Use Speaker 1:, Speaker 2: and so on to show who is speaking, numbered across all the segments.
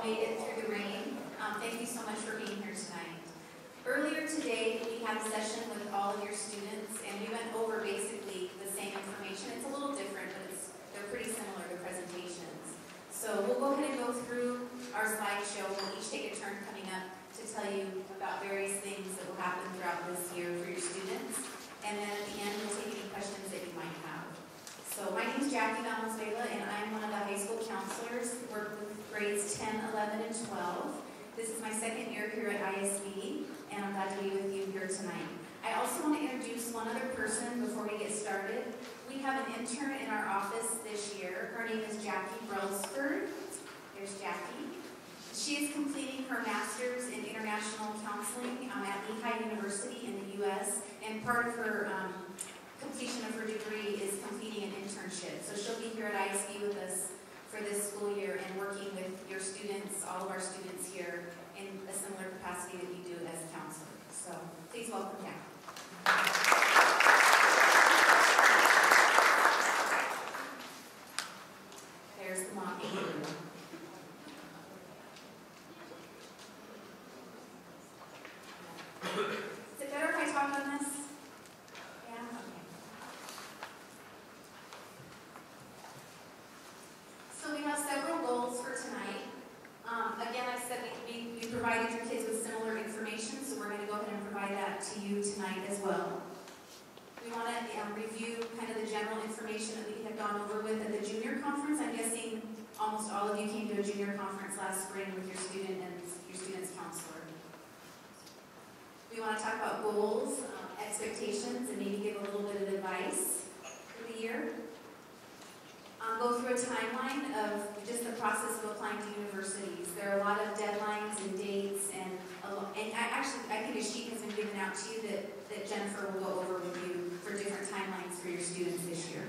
Speaker 1: all made it through the rain. Thank you so much for being here tonight. Earlier today, we had a session with all of your students, and we went over basically the same information. It's a little different, but they're pretty similar to presentations. So we'll go ahead and go through our slideshow. We'll each take a turn coming up to tell you about various things that will happen throughout this year for your students. And then at the end, we'll take any questions that you might have. So my name is Jackie Valenzuela, and I'm one of the high school counselors who work with grades 10, 11, and 12. This is my second year here at ISB, and I'm glad to be with you here tonight. I also want to introduce one other person before we get started. We have an intern in our office this year. Her name is Jackie Brelsford. There's Jackie. She is completing her master's in international counseling at Lehigh University in the U.S., and part of her completion of her degree is completing an internship. So she'll be here at ISB with us for this school year and working with your students, all of our students here, in a similar capacity that you do as a counselor. So please welcome Jackie. There's the mommy. Is it better if I talk on this? Yeah? Okay. So we have several goals for tonight. Again, like I said, we provided your kids with similar information, so we're going to go ahead and provide that to you tonight as well. We want to review kind of the general information that we had gone over with at the junior conference. I'm guessing almost all of you came to a junior conference last spring with your student and your student's counselor. We want to talk about goals, expectations, and maybe give a little bit of advice for the year. Go through a timeline of just the process of applying to universities. There are a lot of deadlines and dates, and I think a sheet has been given out to you that Jennifer will go over with you for different timelines for your students this year.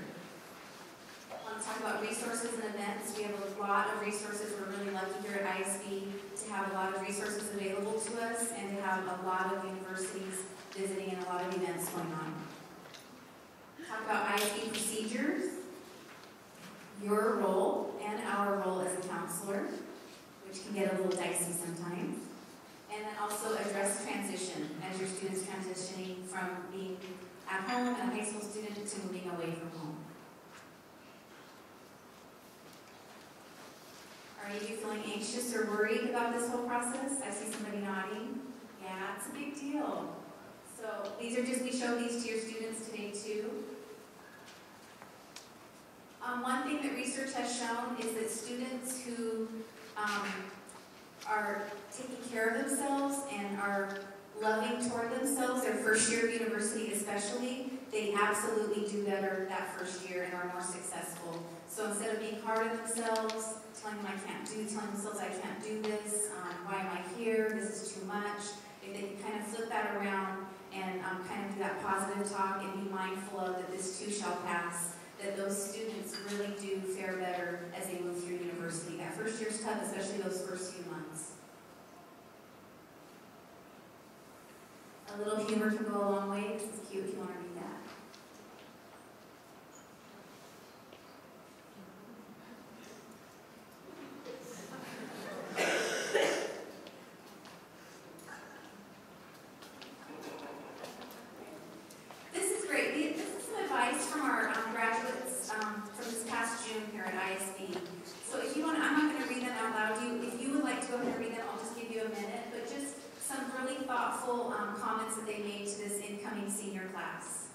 Speaker 1: I want to talk about resources and events. We have a lot of resources. We're really lucky here at ISB to have a lot of resources available to us and to have a lot of universities visiting and a lot of events going on. Talk about ISB procedures, your role and our role as a counselor, which can get a little dicey sometimes. And then also address transition as your students transitioning from being at home and a high school student to moving away from home. Are any of you feeling anxious or worried about this whole process? I see somebody nodding. Yeah, it's a big deal. So these are just, we showed these to your students today too. One thing that research has shown is that students who are taking care of themselves and are loving toward themselves, their first year of university especially, they absolutely do better that first year and are more successful. So instead of being hard on themselves, telling themselves I can't do this, why am I here, this is too much, if they can kind of flip that around and kind of do that positive talk and be mindful of that this too shall pass, that those students really do fare better as they move through university. That first year's tough, especially those first few months. A little humor can go a long way. This is cute if you want to read that. Comments that they made to this incoming senior class.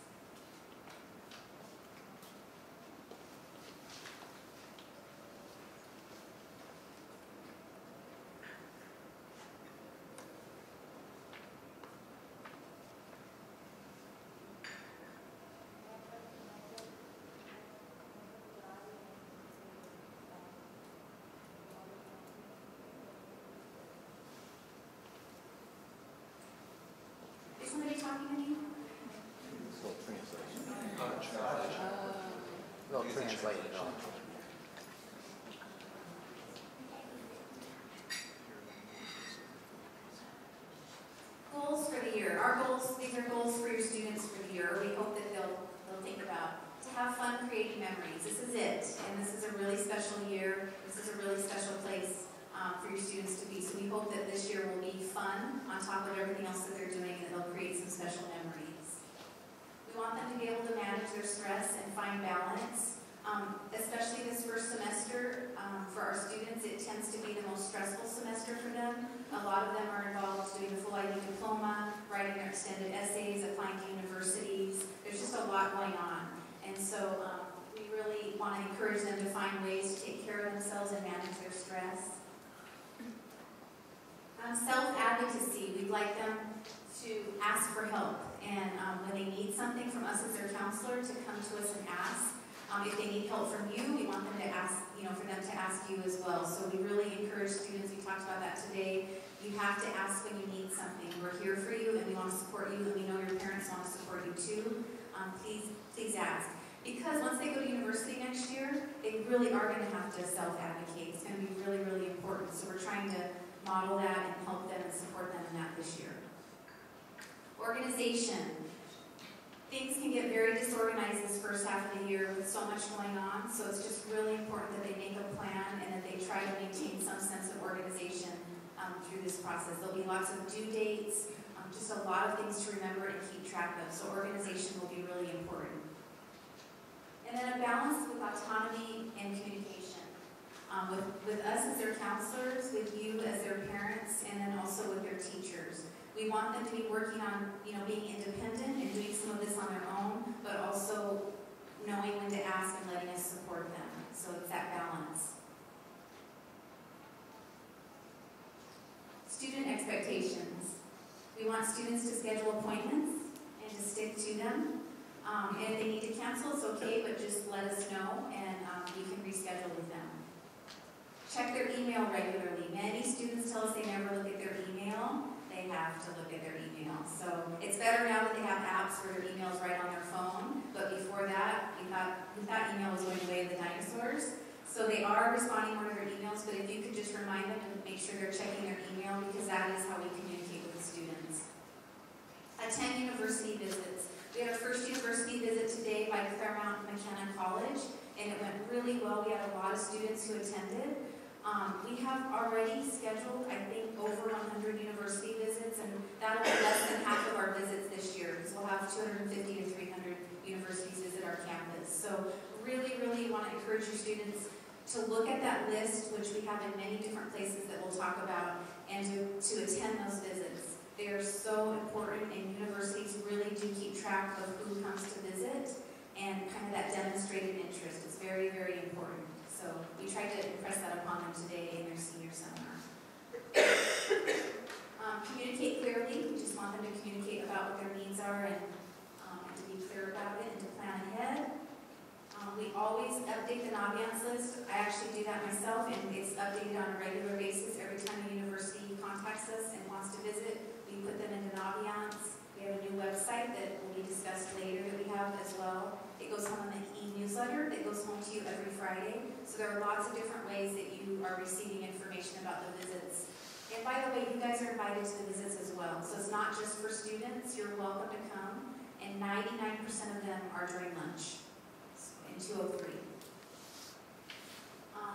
Speaker 1: Is somebody talking to me? semester, for our students, it tends to be the most stressful semester for them. A lot of them are involved doing the full IB diploma, writing their extended essays, applying to universities. There's just a lot going on. And so we really want to encourage them to find ways to take care of themselves and manage their stress. Self-advocacy, we'd like them to ask for help. And when they need something from us as their counselor, to come to us and ask. If they need help from you, we want them to ask, for them to ask you as well. So we really encourage students, we talked about that today, you have to ask when you need something. We're here for you and we want to support you and we know your parents want to support you too. Please ask. Because once they go to university next year, they really are going to have to self-advocate. It's going to be really, really important. So we're trying to model that and help them and support them in that this year. Organization. Things can get very disorganized this first half of the year with so much going on, so it's just really important that they make a plan and that they try to maintain some sense of organization through this process. There'll be lots of due dates, just a lot of things to remember and keep track of, so organization will be really important. And then a balance with autonomy and communication. With us as their counselors, with you as their parents, and then also with their teachers. We want them to be working on, being independent and doing some of this on their own, but also knowing when to ask and letting us support them. So it's that balance. Student expectations. We want students to schedule appointments and to stick to them. And if they need to cancel, it's okay, but just let us know and we can reschedule with them. Check their email regularly. Many students tell us they never look at their email. They have to look at their email. So it's better now that they have apps where their email's right on their phone. But before that, we thought email was going away with the dinosaurs. So they are responding more to their emails, but if you could just remind them to make sure they're checking their email, because that is how we communicate with the students. Attend university visits. We had our first university visit today by Claremont McKenna College, and it went really well. We had a lot of students who attended. We have already scheduled, I think, over 100 university visits, and that'll be less than half of our visits this year, because we'll have 250 to 300 universities visit our campus. So really, really want to encourage your students to look at that list, which we have in many different places that we'll talk about, and to attend those visits. They are so important, and universities really do keep track of who comes to visit, and kind of that demonstrated interest is very, very important. So we tried to impress that upon them today in their senior seminar. Communicate clearly. We just want them to communicate about what their needs are and to be clear about it and to plan ahead. We always update the Naviance list. I actually do that myself, and it's updated on a regular basis. Every time a university contacts us and wants to visit, we put them into Naviance. We have a new website that will be discussed later that we have as well. It goes home in the e-newsletter that goes home to you every Friday. So there are lots of different ways that you are receiving information about the visits. And by the way, you guys are invited to the visits as well. So it's not just for students. You're welcome to come. And 99% of them are during lunch in 203.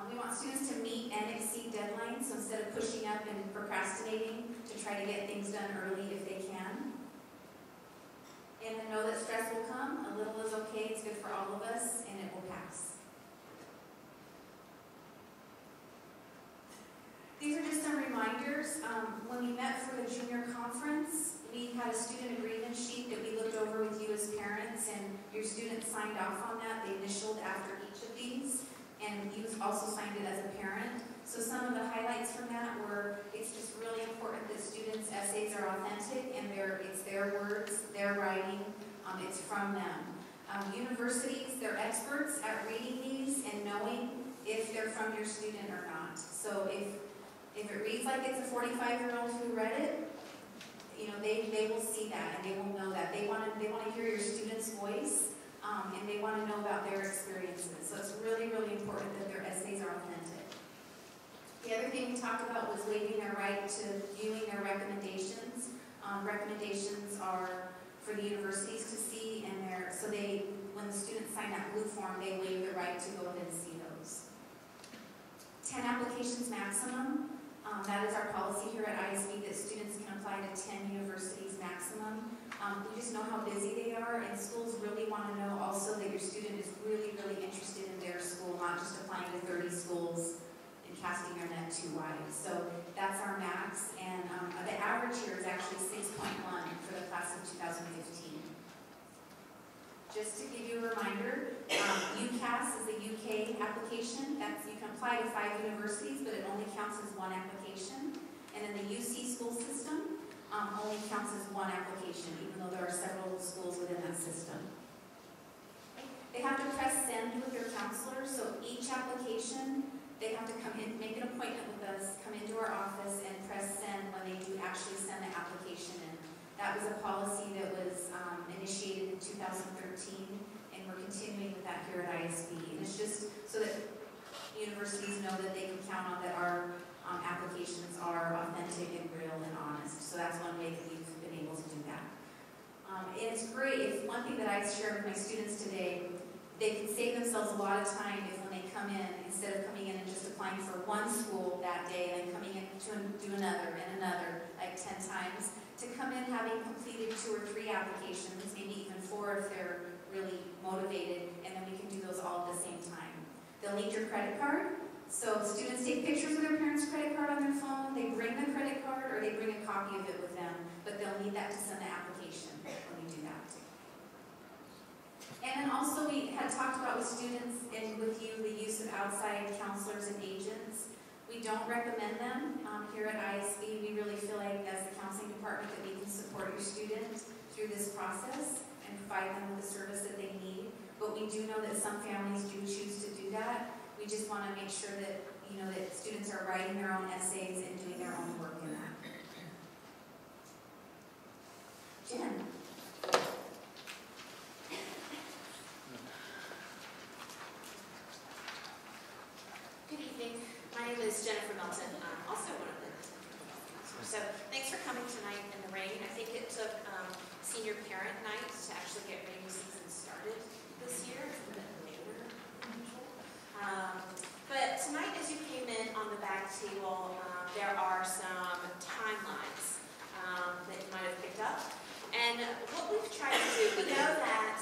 Speaker 1: We want students to meet and exceed deadlines. So instead of pushing up and procrastinating, to try to get things done early if they can. And then know that stress will come. A little is okay. It's good for all of us, and it will pass. These are just some reminders. When we met for the junior conference, we had a student agreement sheet that we looked over with you as parents, and your students signed off on that. They initialed after each of these, and you also signed it as a parent. So some of the highlights from that were, it's just really important that students' essays are authentic, and it's their words, their writing, it's from them. Universities, they're experts at reading these and knowing if they're from your student or not. So if it reads like it's a 45-year-old who read it, they will see that and they will know that. They want to hear your student's voice, and they want to know about their experiences. So it's really, really important that their essays are authentic. The other thing we talked about was waiving their right to viewing their recommendations. Recommendations are for the universities to see, and when the students sign that blue form, they waive the right to go ahead and see those. 10 applications maximum. That is our policy here at ISB, that students can apply to 10 universities maximum. We just know how busy they are, and schools really want to know also that your student is really, really interested in their school, not just applying to 30 schools and casting your net too wide. So that's our max, and the average here is actually 6.1 for the class of 2015. Just to give you a reminder, UCAS is a UK application. You can apply to 5 universities, but it only counts as 1 application. And in the UC school system, only counts as 1 application, even though there are several schools within that system. They have to press send with their counselor, so each application, they have to come in, make an appointment with us, come into our office, and press send when they do actually send the application in. That was a policy that was initiated in 2013, and we're continuing with that here at ISB. And it's just so that universities know that they can count on that our applications are authentic and real and honest. So that's one way that we've been able to do that. And it's great. It's one thing that I share with my students today. They can save themselves a lot of time if when they come in, instead of coming in and just applying for 1 school that day and then coming in to do another and another, like 10 times, to come in having completed 2 or 3 applications, maybe even 4 if they're really motivated, and then we can do those all at the same time. They'll need your credit card. So students take pictures of their parents' credit card on their phone, they bring the credit card, or they bring a copy of it with them, but they'll need that to send the application when we do that. And then also we had talked about with students and with you the use of outside counselors and agents. We don't recommend them here at ISB. We really feel like as the counseling department that we can support your student through this process and provide them with the service that they need. But we do know that some families do choose to do that. We just want to make sure that, that students are writing their own essays and doing their own work in that. Jen.
Speaker 2: Good evening. My name is Jennifer Melton. I'm also one of the counselors. So thanks for coming tonight in the rain. I think it took senior parent night to actually get rainy season started this year. It's a bit later than usual. But tonight, as you came in on the back table, there are some timelines that you might have picked up. And what we've tried to do, we know that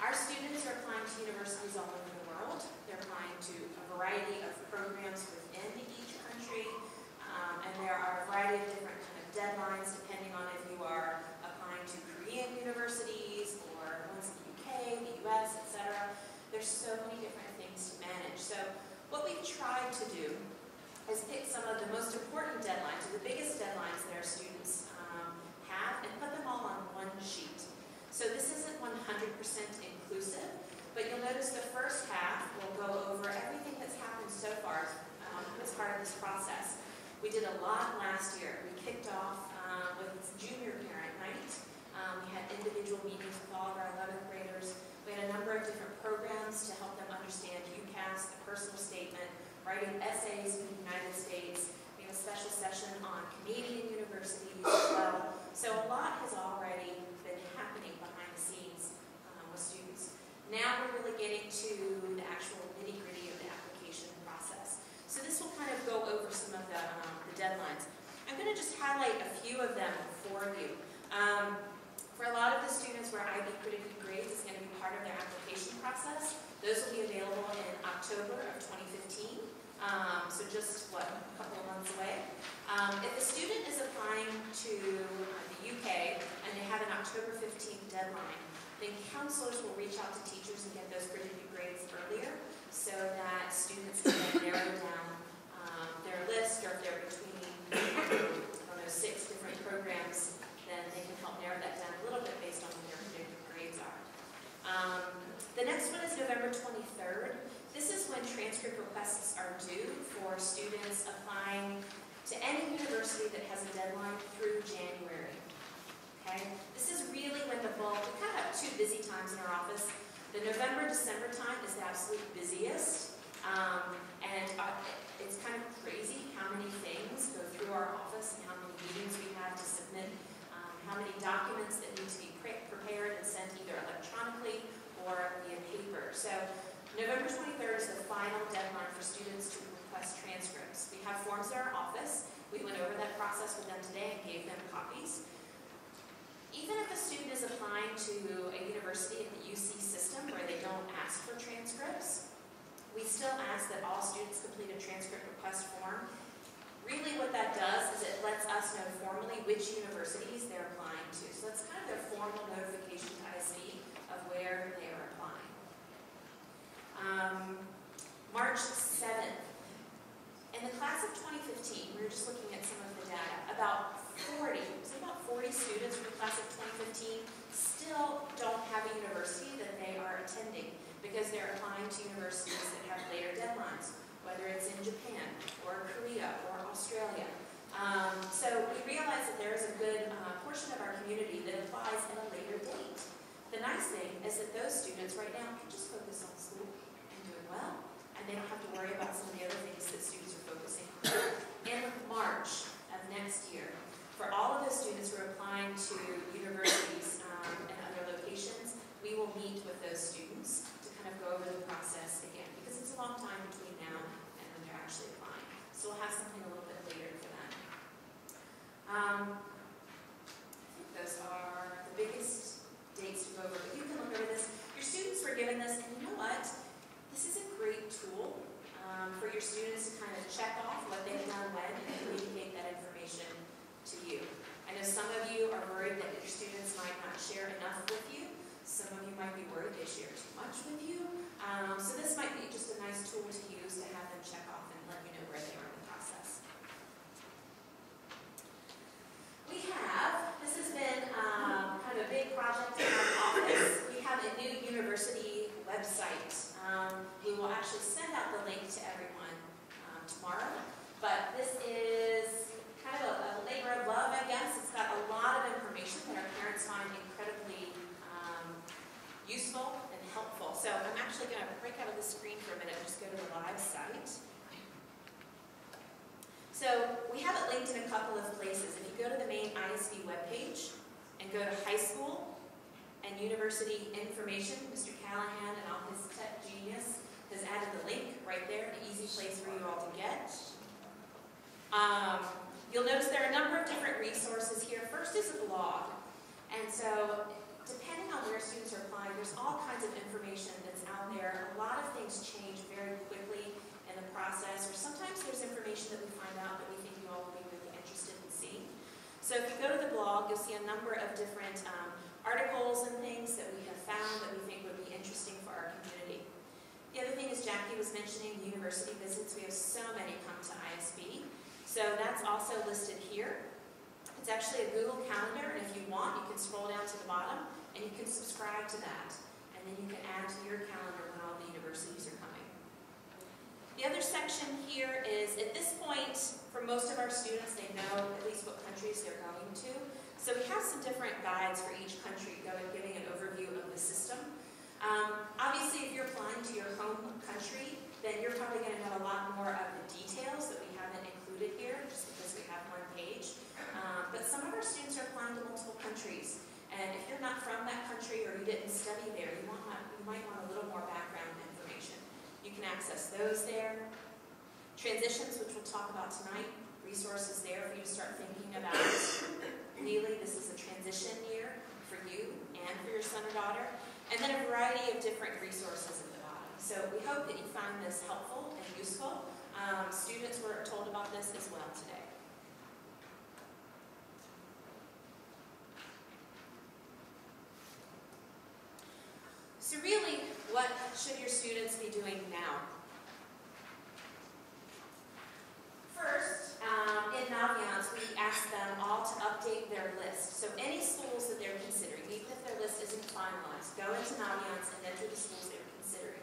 Speaker 2: our students are applying to universities all over the world. They're applying to a variety of programs within each country, and there are a variety of different kind of deadlines depending on if you are applying to Korean universities or ones in the UK, the US, etc. There's so many different things to manage. So what we've tried to do is pick some of the most important deadlines, or the biggest deadlines that our students have, and put them all on one sheet. So this isn't 100% inclusive, but you'll notice the first half will go over everything that's happened so far as part of this process. We did a lot last year. We kicked off with junior parent night. We had individual meetings with all of our 11th graders. We had a number of different programs to help them understand UCAS, the personal statement, writing essays in the United States. We have a special session on Canadian universities as well. So a lot has already been happening behind the scenes with students. Now we're really getting to the actual nitty-gritty of the application process. So this will kind of go over some of the deadlines. I'm going to just highlight a few of them for you. For a lot of the students where IB Pretty Good Grades is going to be part of their application process, those will be available in October of 2015. So just, a couple of months away. If a student is applying to the UK and they have an October 15th deadline, then counselors will reach out to teachers and get those Pretty Good Grades earlier so that students can narrow down their list, or if they're between 6 different programs, then they can help narrow that down a little bit based on what their predicted grades are. The next one is November 23rd. This is when transcript requests are due for students applying to any university that has a deadline through January. Okay? This is really when the bulk, we kind of have 2 busy times in our office. The November-December time is the absolute busiest, and it's kind of crazy how many things go through our office and how many meetings we have to submit, how many documents that need to be prepared and sent either electronically or via paper. So November 23rd is the final deadline for students to request transcripts. We have forms that are Even if a student is applying to a university in the UC system where they don't ask for transcripts, we still ask that all students complete a transcript request form. Really what that does is it lets us know formally which universities they're applying to. So that's kind of their formal notification to ISD of where they are applying. March 7th. In the class of 2015, we were just looking at some of the data, about 40 students from the class of 2015 still don't have a university that they are attending because they're applying to universities that have later deadlines, whether it's in Japan or Korea or Australia. So we realize that there is a good portion of our community that applies at a later date. The nice thing is that those students right now can just focus on school and doing well, and they don't have to worry about some of the other things that students are focusing on. In March of next year, for all of those students who are applying to universities and other locations, we will meet with those students to kind of go over the process again, because it's a long time between now and when they're actually applying. So we'll have something a little bit later for them. I think those are the biggest dates to go over, but you can look over this. Your students were given this, and you know what? This is a great tool for your students to kind of check off what they've done when and communicate that information to you. I know some of you are worried that your students might not share enough with you. Some of you might be worried they share too much with you. So this might be just a nice tool to use to have them check off and let you know where they are in the process. This has been kind of a big project in our office. We have a new university website. We will actually send out the link to everyone tomorrow. But this is kind of a labor of love, I guess. It's got a lot of information that our parents find incredibly useful and helpful. So I'm actually going to break out of the screen for a minute and just go to the live site. So we have it linked in a couple of places. If you go to the main ISD webpage and go to high school and university information, Mr. Callahan and all his tech genius has added the link right there, an easy place for you all to get. You'll notice there are a number of different resources here. First is a blog. And so depending on where students are applying, there's all kinds of information that's out there. A lot of things change very quickly in the process, or sometimes there's information that we find out that we think you all will be really interested in seeing. So if you go to the blog, you'll see a number of different articles and things that we have found that we think would be interesting for our community. The other thing is Jackie was mentioning the university visits. We have so many come to ISB. So that's also listed here. It's actually a Google Calendar, and if you want, you can scroll down to the bottom, and you can subscribe to that. And then you can add to your calendar when all the universities are coming. The other section here is, at this point, for most of our students, they know at least what countries they're going to. So we have some different guides for each country giving an overview of the system. Obviously, if you're applying to your home country, then you're probably going to know a lot more of the details that we haven't included here, just because we have one page. But some of our students are applying to multiple countries. And if you're not from that country or you didn't study there, you might want a little more background information. You can access those there. Transitions, which we'll talk about tonight, resources there for you to start thinking about. Really, this is a transition year for you and for your son or daughter. And then a variety of different resources at the bottom. So we hope that you find this helpful and useful. Students were told about this as well today. So really, what should your students be doing now? First, in Naviance, we ask them all to update their list. So any schools that they're considering, even if their list isn't finalized, go into Naviance and enter the schools they're considering.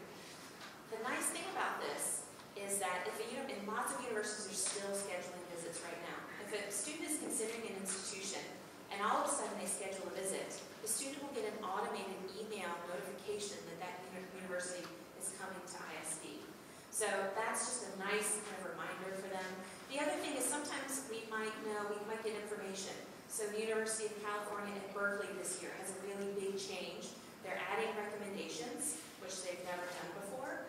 Speaker 2: The nice thing about this is that and lots of universities are still scheduling visits right now. If a student is considering an institution and all of a sudden they schedule a visit, the student will get an automated email notification that that university is coming to ISD. So that's just a nice kind of reminder for them. The other thing is sometimes we might get information. So the University of California at Berkeley this year has a really big change. They're adding recommendations, which they've never done before.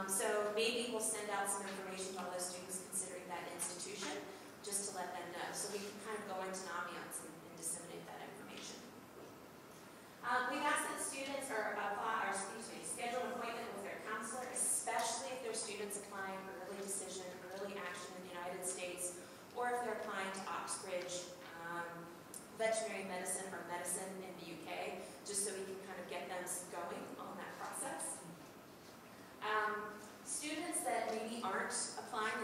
Speaker 2: So maybe we'll send out some information to all those students considering that institution, just to let them know. So we can kind of go into Naviance and disseminate that information.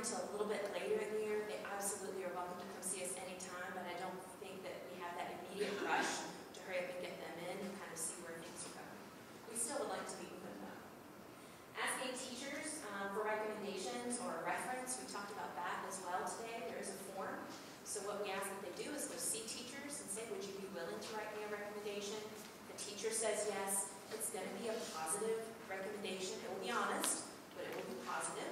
Speaker 2: until a little bit later in the year, they absolutely are welcome to come see us anytime, but I don't think that we have that immediate rush to hurry up and get them in and kind of see where things are going. We still would like to meet with them though. Asking teachers for recommendations or a reference, we talked about that as well today. There is a form. So what we ask that they do is go see teachers and say, would you be willing to write me a recommendation? The teacher says yes. It's going to be a positive recommendation. It will be honest, but it will be positive.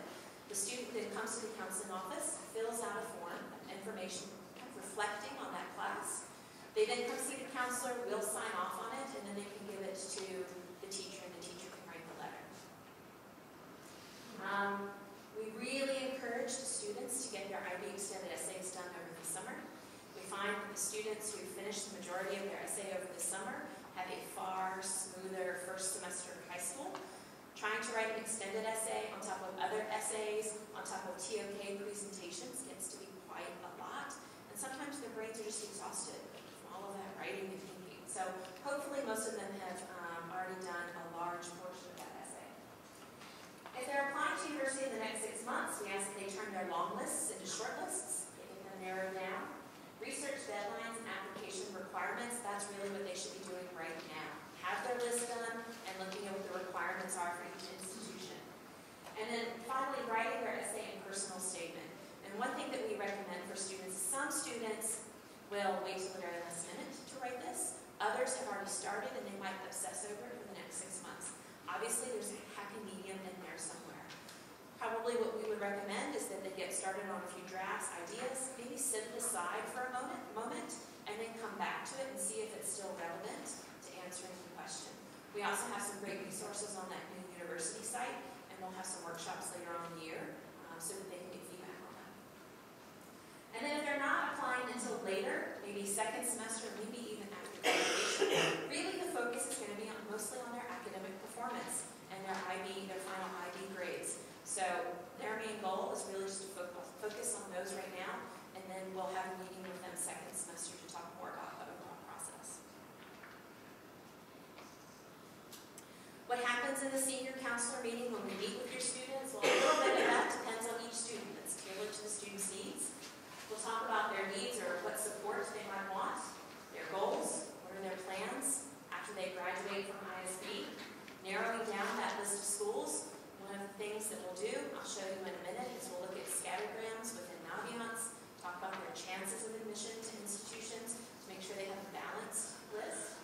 Speaker 2: The student then comes to the counseling office, fills out a form, information kind of reflecting on that class. They then come see the counselor, will sign off on it, and then they can give it to the teacher, and the teacher can write the letter. We really encourage the students to get their IB extended essays done over the summer. We find that the students who finish the majority of their essay over the summer have a far smoother first semester of high school. Trying to write an extended essay on top of other essays, on top of TOK presentations gets to be quite a lot. And sometimes their brains are just exhausted from all of that writing and thinking. So hopefully most of them have already done a large portion of that essay. If they're applying to university in the next 6 months, we ask that they turn their long lists into short lists, they get them narrowed down. Research deadlines and application requirements, that's really what they should be doing right now. Have their list done and looking at what the requirements are for each institution. And then finally, writing their essay and personal statement. And one thing that we recommend for students, some students will wait till the very last minute to write this. Others have already started and they might obsess over it for the next 6 months. Obviously, there's a happy medium in there somewhere. Probably what we would recommend is that they get started on a few drafts, ideas, maybe set it aside for a moment, and then come back to it and see if it's still relevant to answering the question. We also have some great resources on that new university site, and we'll have some workshops later on in the year so that they can get feedback on that. And then if they're not applying until later, maybe second semester, maybe even after graduation, really the focus is going to be mostly on their academic performance and their final IB grades. So their main goal is really just to focus on those right now, and then we'll have a meeting with them second semester to talk more about the overall process. What happens in the senior counselor meeting when we meet with your students? Well, a little bit of that depends on each student. It's tailored to the student's needs. We'll talk about their needs or what support they might want, their goals, what are their plans after they graduate from ISB, narrowing down that list of schools. One of the things that we'll do, I'll show you in a minute, is we'll look at scattergrams within Naviance, talk about their chances of admission to institutions to make sure they have a balanced list.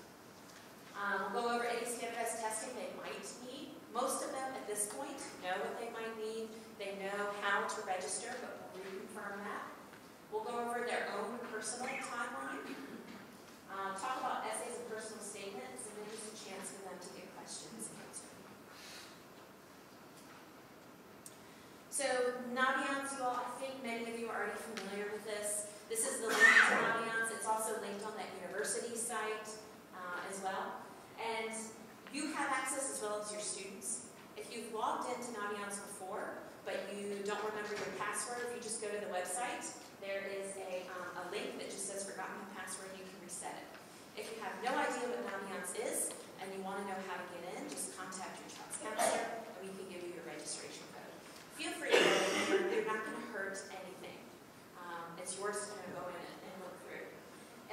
Speaker 2: We'll go over any standardized testing they might need. Most of them at this point know what they might need. They know how to register, but we'll reconfirm that. We'll go over their own personal timeline, talk about essays and personal statements, and then just a chance for them to get questions answered. So Naviance, you all, I think many of you are already familiar with this. This is the link to Naviance. It's also linked on that university site as well. And you have access as well as your students. If you've logged into Naviance before, but you don't remember your password, if you just go to the website, there is a link that just says forgotten my password, you can reset it. If you have no idea what Naviance is and you want to know how to get in, just contact your child's counselor and we can give you your registration code. Feel free to go in there. They're not going to hurt anything. It's yours to kind of go in and look through.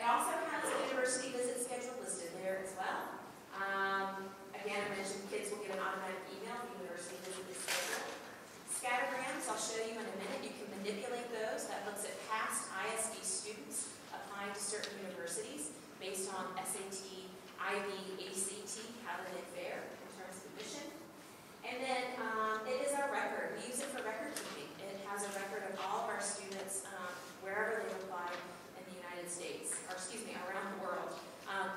Speaker 2: It also has a university visit schedule listed there as well. Again, I mentioned kids will get an automatic email if the university visit is scheduled. Scattergrams, I'll show you in a minute. You can manipulate those. That looks at past ISB students applying to certain universities based on SAT, IB, ACT, how did it fare in terms of admission. And then it is our record. We use it for record keeping. It has a record of all of our students wherever they applied in the United States, or excuse me, around the world.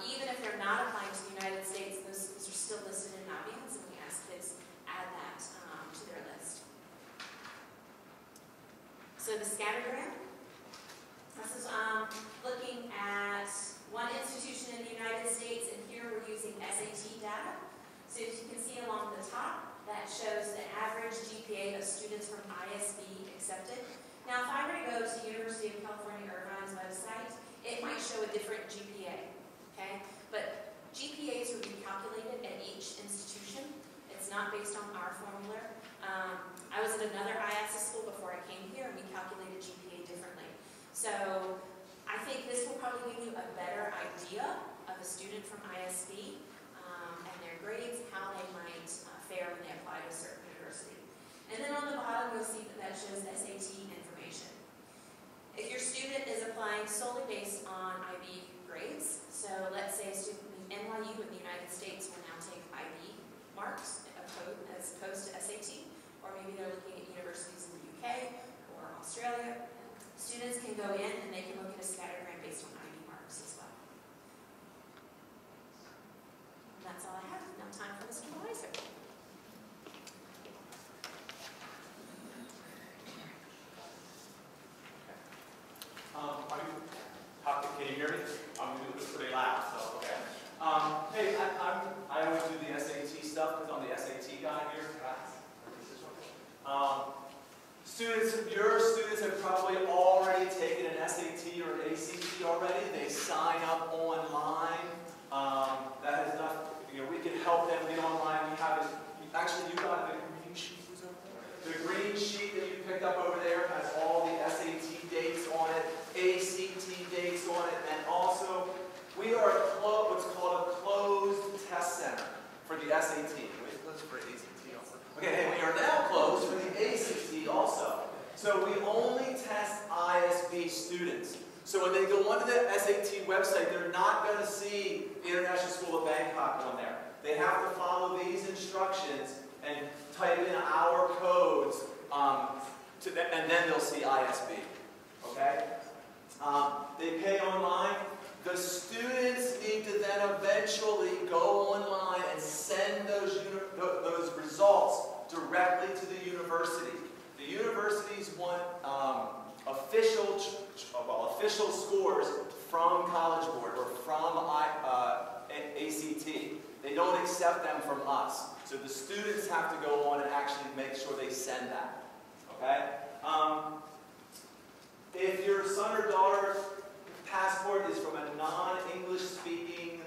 Speaker 2: Even if they're not applying to the United States, those are still listed in Naviance, and we ask kids add that to their list. So the scattergram. This is looking at one institution in the United States, and here we're using SAT data. So as you can see along the top, that shows the average GPA of students from ISB accepted. Now, if I were to go to University of California, Irvine's website, it might show a different GPA, okay? But GPAs are recalculated at each institution. It's not based on our formula. I was at another IASA school before I came So I think this will probably give you a better idea of a student from ISB and their grades, how they might fare when they apply to a certain university. And then on the bottom, you'll see that shows SAT information. If your student is applying solely based on IB grades, so let's say a student in NYU in the United States will now take IB marks as opposed to SAT, or maybe they're looking at universities in the UK or Australia. Students can go in and they can look at a scattergram based on IB marks as well. And that's all I have. Now time for Mr. Weiser.
Speaker 3: Can you hear me? I'm going to do this pretty loud, so okay. Hey, I always do the SAT stuff because I'm the SAT guy here. Your students have probably already taken an SAT or an ACT already. They sign up online. That has not, we can help them get online. We have it. Actually, you got the green sheet. The green sheet that you picked up over there has all the SAT dates on it, ACT dates on it, and also we are what's called a closed test center for the SAT. We're closed for ACT also. Okay, hey, we are now closed for the ACT also. So we only test ISB students. So when they go onto the SAT website, they're not going to see the International School of Bangkok on there. They have to follow these instructions and type in our codes, and then they'll see ISB. Okay? They pay online. The students need to then eventually go online and send those results directly to the university. The universities want official scores from College Board or from ACT. They don't accept them from us. So the students have to go on and actually make sure they send that. Okay? If your son or daughter's passport is from a non-English speaking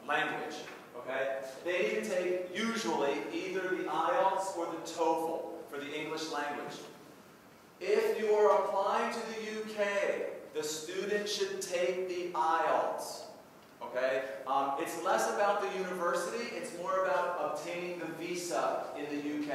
Speaker 3: language, okay, they need to take usually either the IELTS or the TOEFL for the English language. If you are applying to the UK, the student should take the IELTS. Okay? It's less about the university, it's more about obtaining the visa in the UK.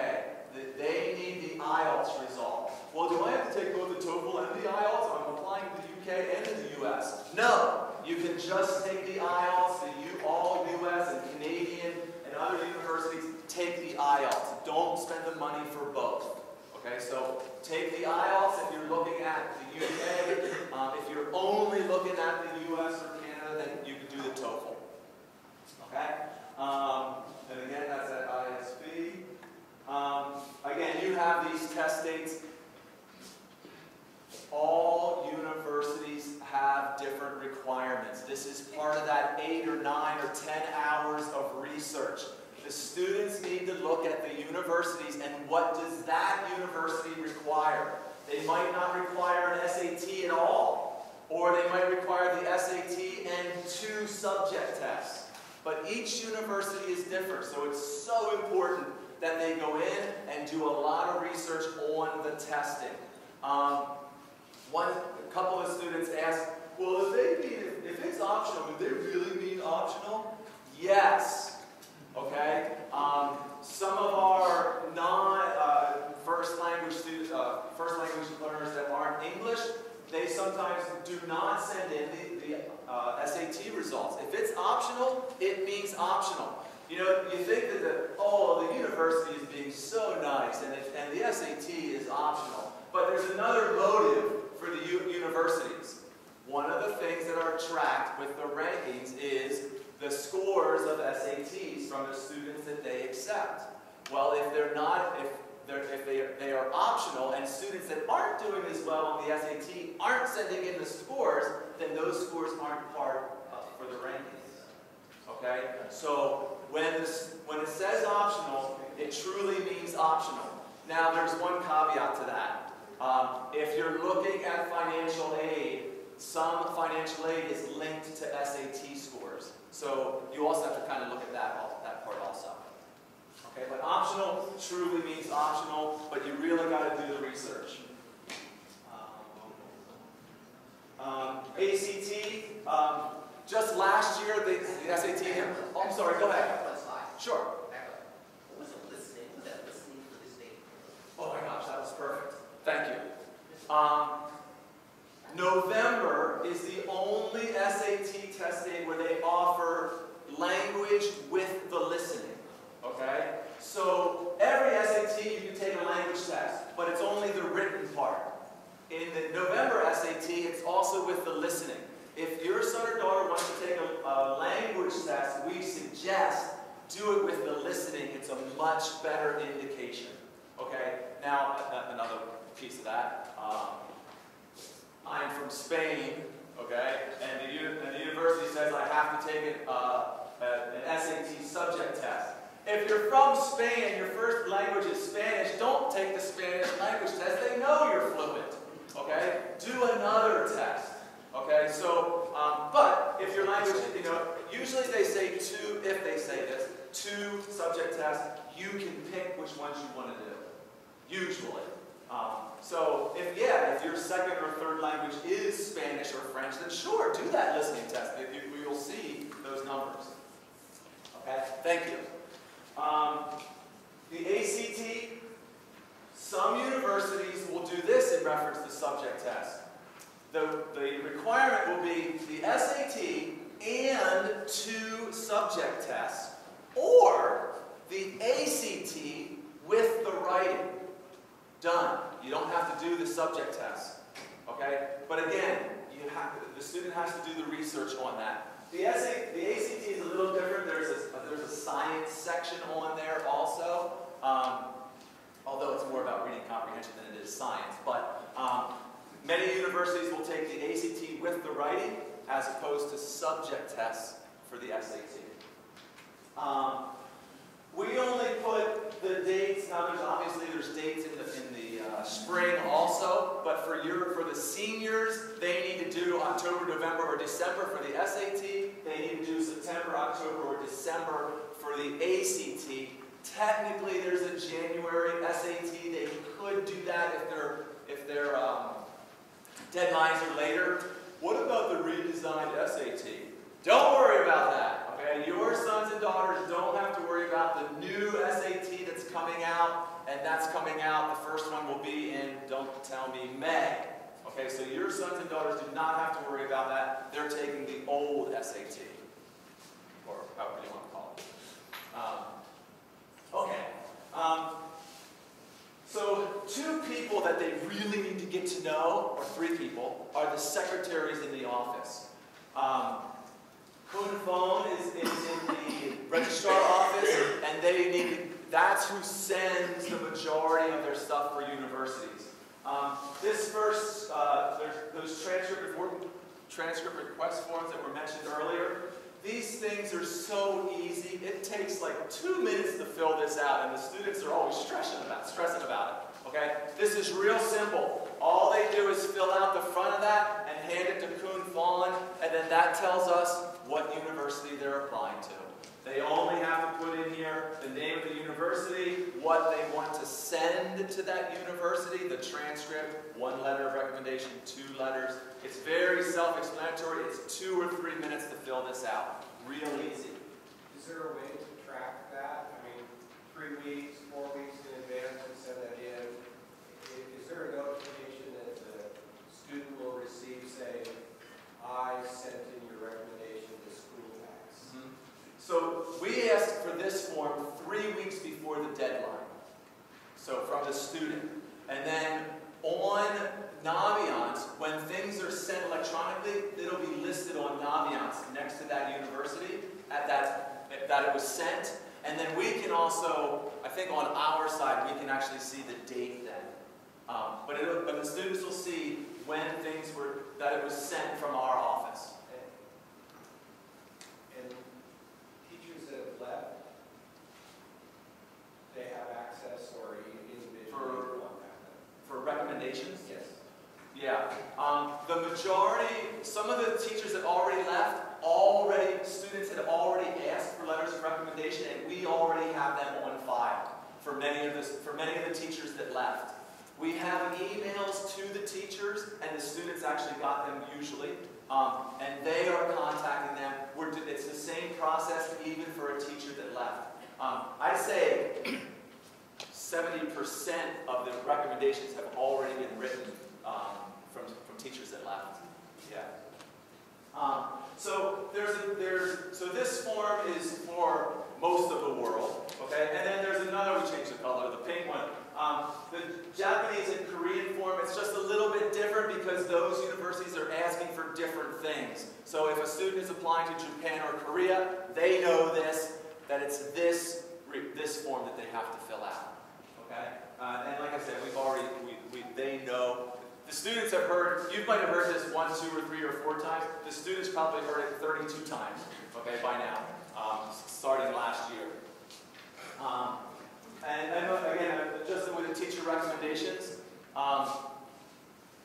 Speaker 3: They need the IELTS result. Well, do I have to take both the TOEFL and the IELTS? I'm applying to the UK and to the US. No! You can just take the IELTS. All US and Canadian and other universities take the IELTS. Don't spend the money for both. Okay, so take the IELTS if you're looking at the UK. If you're only looking at the US or Canada, then you can do the TOEFL. Okay? And again, that's at ISB. Again, you have these test dates. All universities have different requirements. This is part of that 8 or 9 or 10 hours of research. The students need to look at the universities and what does that university require. They might not require an SAT at all, or they might require the SAT and 2 subject tests. But each university is different, so it's so important that they go in and do a lot of research on the testing. A couple of students asked, well, if it's optional, do they really mean optional? Yes. Okay? Some of our non-first language students, first language learners that aren't English, they sometimes do not send in the SAT results. If it's optional, it means optional. You know, you think that the university is being so nice and the SAT is optional. But there's another motive for the universities. One of the things that are tracked with the rankings is the scores of SATs from the students that they accept. Well, if they are optional and students that aren't doing as well on the SAT aren't sending in the scores, then those scores aren't part for the rankings. Okay? So when it says optional, it truly means optional. Now, there's one caveat to that. If you're looking at financial aid, some financial aid is linked to SAT scores. So you also have to kind of look at that part also. Okay, but optional truly means optional, but you really got to do the research. ACT, just last year, the SAT, oh, I'm sorry, go ahead. Sure.
Speaker 4: What was the listening? Was that listening for this date?
Speaker 3: Oh my gosh, that was perfect. Thank you. November is the only SAT test date where they offer language with the listening. Okay? So every SAT you can take a language test, but it's only the written part. In the November SAT, it's also with the listening. If your son or daughter wants to take a language test, we suggest do it with the listening. It's a much better indication. Okay? Now, another piece of that. I'm from Spain, okay? And the university says I have to take an SAT subject test. If you're from Spain and your first language is Spanish, don't take the Spanish language test. They know you're fluent, okay? Do another test, okay? So, but if your language, usually they say two, if they say this, 2 subject tests, you can pick which ones you want to do, usually. So, if your second or third language is Spanish or French, then sure, do that listening test. You'll see those numbers. Okay, thank you. The ACT, some universities will do this in reference to subject tests. The requirement will be the SAT and 2 subject tests, or the ACT with the writing. Done. You don't have to do the subject test. Okay? But again, the student has to do the research on that. The ACT is a little different. There's a science section on there also, although it's more about reading comprehension than it is science. But many universities will take the ACT with the writing as opposed to subject tests for the SAT. We only put the dates. Now, there's dates in the spring also, but for the seniors, they need to do October, November, or December for the SAT. They need to do September, October, or December for the ACT. Technically, there's a January SAT. They could do that if their deadlines are later. What about the redesigned SAT? Don't worry about that. Okay, your sons and daughters don't have to worry about the new SAT that's coming out, and that's coming out. The first one will be in, don't tell me, May. Okay, so your sons and daughters do not have to worry about that. They're taking the old SAT, or however you want to call it. Okay. So 2 people that they really need to get to know, or 3 people, are the secretaries in the office. Kuhn Phone is in the registrar office, and that's who sends the majority of their stuff for universities. This first, there's those transcript request forms that were mentioned earlier. These things are so easy. It takes like 2 minutes to fill this out, and the students are always stressing about it. Okay? This is real simple. All they do is fill out the front of that and hand it to Kuhn Phone, and then that tells us what university they're applying to. They only have to put in here the name of the university, what they want to send to that university, the transcript, 1 letter of recommendation, 2 letters. It's very self-explanatory. It's 2 or 3 minutes to fill this out. Real easy.
Speaker 5: Is there a way to track that? I mean, 3 weeks, 4 weeks in advance to send that in. Is there a notification that the student will receive saying, I sent in your recommendation to school X?
Speaker 3: Mm-hmm. So we asked for this form 3 weeks before the deadline. So from the student. And then on Naviance, when things are sent electronically, it'll be listed on Naviance next to that university that it was sent. And then we can also, I think on our side, we can actually see the date then. But the students will see when that it was sent from our office.
Speaker 5: And teachers that have left, they have access or individually contact them?
Speaker 3: For recommendations?
Speaker 5: Yes.
Speaker 3: Yeah. The majority, some of the teachers that already left, students had already asked for letters of recommendation, and we already have them on file for many of the teachers that left. We have emails to the teachers, and the students actually got them usually, and they are contacting them. It's the same process even for a teacher that left. I'd say 70% of the recommendations have already been written from teachers that left. Yeah. So so this form is for most of the world, okay? And then there's another, we changed the color, the pink one. The Japanese and Korean form, it's just a little bit different because those universities are asking for different things. So if a student is applying to Japan or Korea, they know that it's this form that they have to fill out, okay? And like I said, they know. The students have heard, you might have heard this 1, 2, or 3, or 4 times. The students probably heard it 32 times, okay, by now, starting last year. And again, just with the teacher recommendations,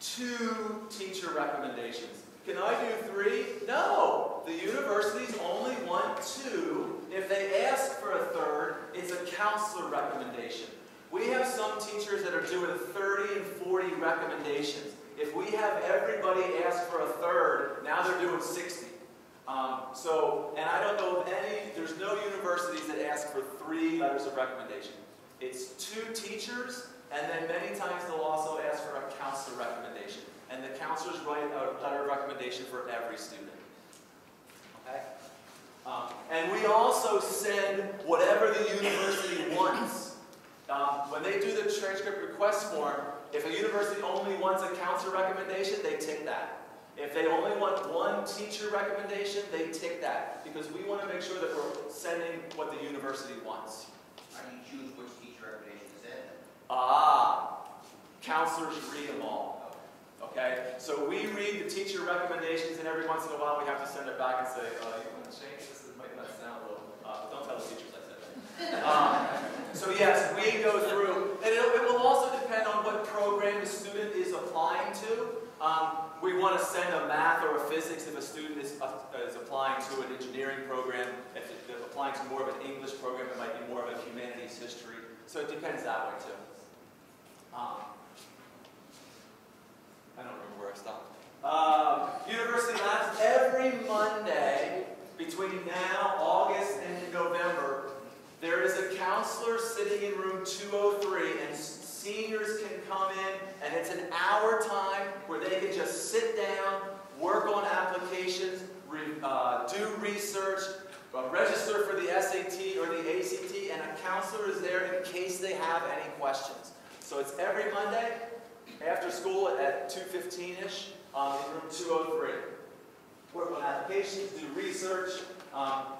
Speaker 3: 2 teacher recommendations. Can I do 3? No! The universities only want 2. If they ask for a 3rd, it's a counselor recommendation. We have some teachers that are doing 30 and 40 recommendations. If we have everybody ask for a 3rd, now they're doing 60. And I don't know of any, there's no universities that ask for 3 letters of recommendation. It's 2 teachers, and then many times they'll also ask for a counselor recommendation. And the counselors write a letter of recommendation for every student. Okay? And we also send whatever the university wants. When they do the transcript request form, if a university only wants a counselor recommendation, they tick that. If they only want 1 teacher recommendation, they tick that. Because we want to make sure that we're sending what the university wants.
Speaker 4: How do you choose which teacher recommendation to send?
Speaker 3: Counselors read them all. Okay? So we read the teacher recommendations, and every once in a while we have to send it back and say, you want to change this? It might not sound a little... don't tell the teachers I said that. So yes, we go through, and it will also depend on what program the student is applying to. We want to send a math or a physics if a student is applying to an engineering program. If they're applying to more of an English program, it might be more of a humanities history. So it depends that way too. I don't remember where I stopped. University Labs, every Monday between now, August, and November, there is a counselor sitting in room 203, and seniors can come in, and it's an hour time where they can just sit down, work on applications, do research, register for the SAT or the ACT, and a counselor is there in case they have any questions. So it's every Monday after school at 2:15-ish in room 203. Work on applications, do research,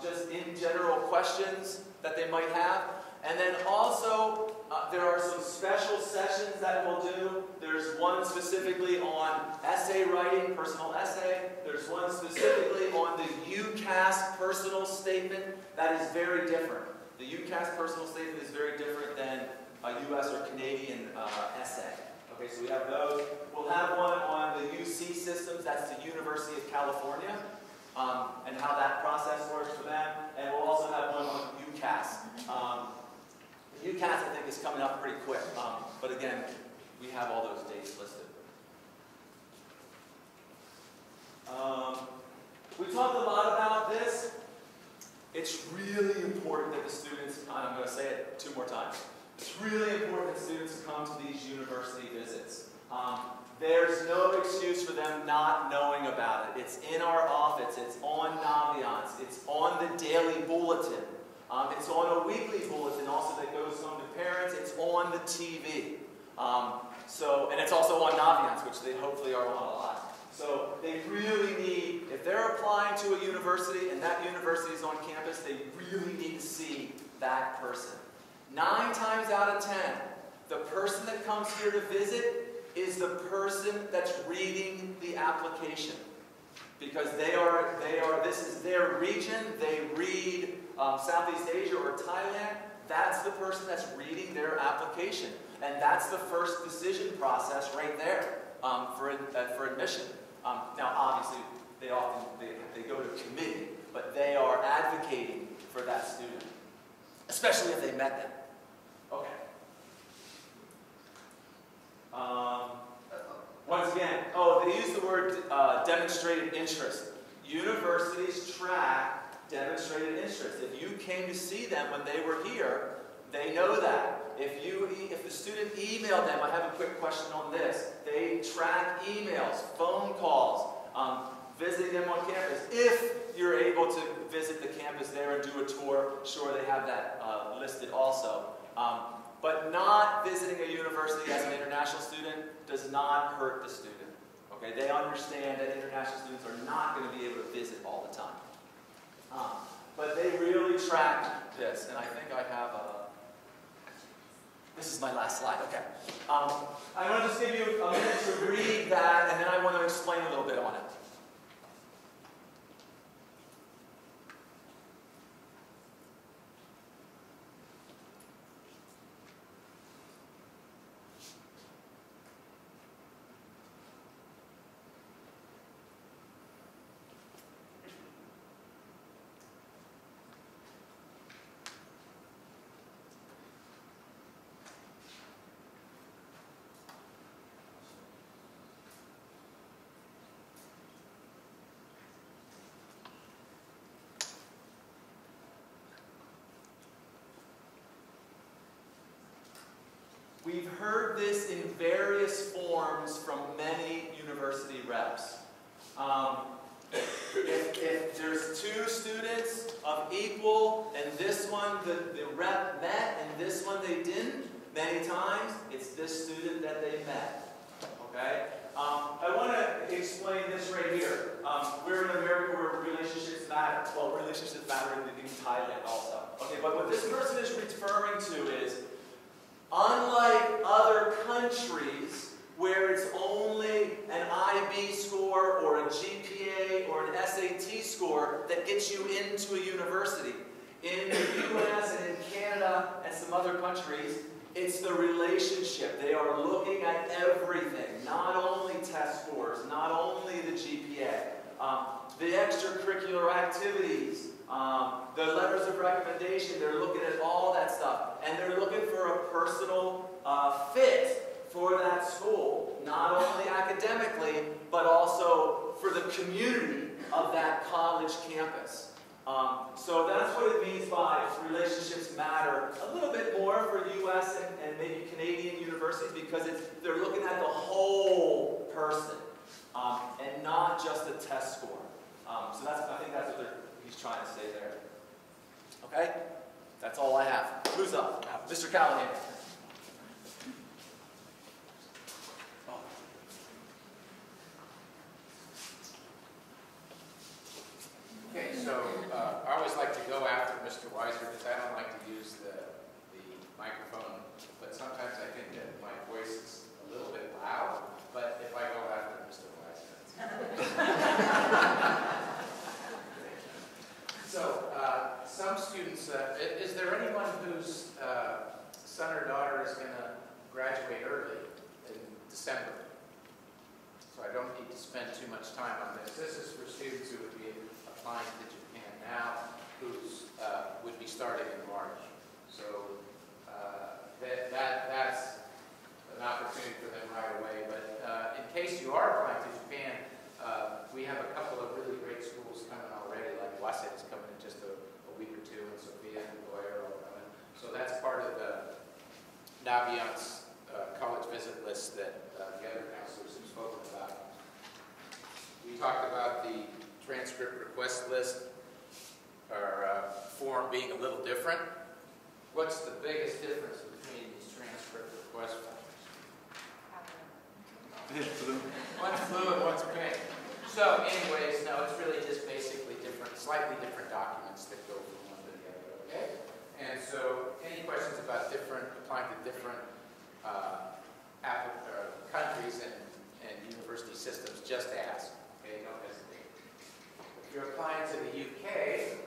Speaker 3: just in general questions that they might have. And then also, there are some special sessions that we'll do. There's one specifically on essay writing, personal essay. There's one specifically on the UCAS personal statement. That is very different. The UCAS personal statement is very different than a US or Canadian essay. Okay, so we have those. We'll have one on the UC systems. That's the University of California. And how that process works for them. And we'll also have one on UCAS. UCAS, I think, is coming up pretty quick. But again, we have all those dates listed. We talked a lot about this. It's really important that the students, I'm going to say it 2 more times. It's really important that students come to these university visits. There's no excuse for them not knowing about it. It's in our office. It's on Naviance. It's on the daily bulletin. It's on a weekly bulletin also that goes home to parents. It's on the TV. And it's also on Naviance, which they hopefully are on a lot. So they really need, if they're applying to a university and that university is on campus, they really need to see that person. 9 times out of 10, the person that comes here to visit is the person that's reading the application. Because this is their region, they read Southeast Asia or Thailand, that's the person that's reading their application. And that's the first decision process right there for admission. Now obviously, they go to committee, but they are advocating for that student, especially if they met them. Okay. we use the word demonstrated interest. Universities track demonstrated interest. If you came to see them when they were here, they know that. If the student emailed them, I have a quick question on this. They track emails, phone calls, visiting them on campus. If you're able to visit the campus there and do a tour, sure, they have that listed also. But not visiting a university as an international student does not hurt the student. Okay, they understand that international students are not going to be able to visit all the time. But they really track this, and I think I have this is my last slide, okay. I want to just give you a minute to read that, and then I want to explain a little bit on it. We've heard this in various forms from many university reps. If there's two students of equal, and this one the rep met and this one they didn't, many times it's this student that they met. Okay? I want to explain this right here. We're in America where relationships matter. Well, relationships matter in Thailand also. Okay, but what this person is referring to is, unlike other countries where it's only an IB score or a GPA or an SAT score that gets you into a university, in the US and in Canada and some other countries, it's the relationship. They are looking at everything, not only test scores, not only the GPA, the extracurricular activities, the letters of recommendation. They're looking at all that stuff. And they're looking for a personal fit for that school, not only academically, but also for the community of that college campus. So that's what it means by relationships matter a little bit more for U.S. and maybe Canadian universities, because they're looking at the whole person and not just a test score. So I think that's what he's trying to say there. Okay? That's all I have. Who's up? Mr. Callahan.
Speaker 6: Okay, so I always like to go after Mr. Weiser because I don't like to use the microphone, but sometimes I think that my voice is a little bit loud, but if I go after Mr. Weiser, so some students, is there anyone whose son or daughter is going to graduate early in December? So I don't need to spend too much time on this. This is for students who would be applying to Japan now, who would be starting in March. So that's an opportunity for them right away. But in case you are applying to Japan, we have a couple of really great schools coming already, like Waseda is coming in just a week or two, and Sophia and Goyer are coming. So that's part of the Naviance college visit list that the other counselors have spoken about. We talked about the transcript request list, or form being a little different. What's the biggest difference between these transcript request forms? One's blue and one's pink. So anyways, no, it's really just basically different, slightly different documents that go from one to the other, okay? And so any questions about applying to different countries and university systems, just ask, okay? Don't hesitate. If you're applying to the UK,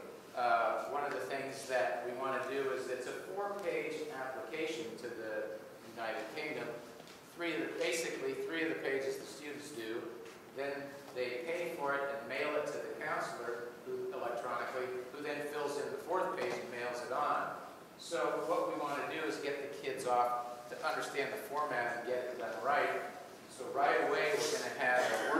Speaker 6: one of the things that we want to do is it's a 4-page application to the United Kingdom. Basically, 3 of the pages the students do. Then they pay for it and mail it to the counselor electronically, who then fills in the 4th page and mails it on. So what we want to do is get the kids off to understand the format and get it done right. So right away we're going to have a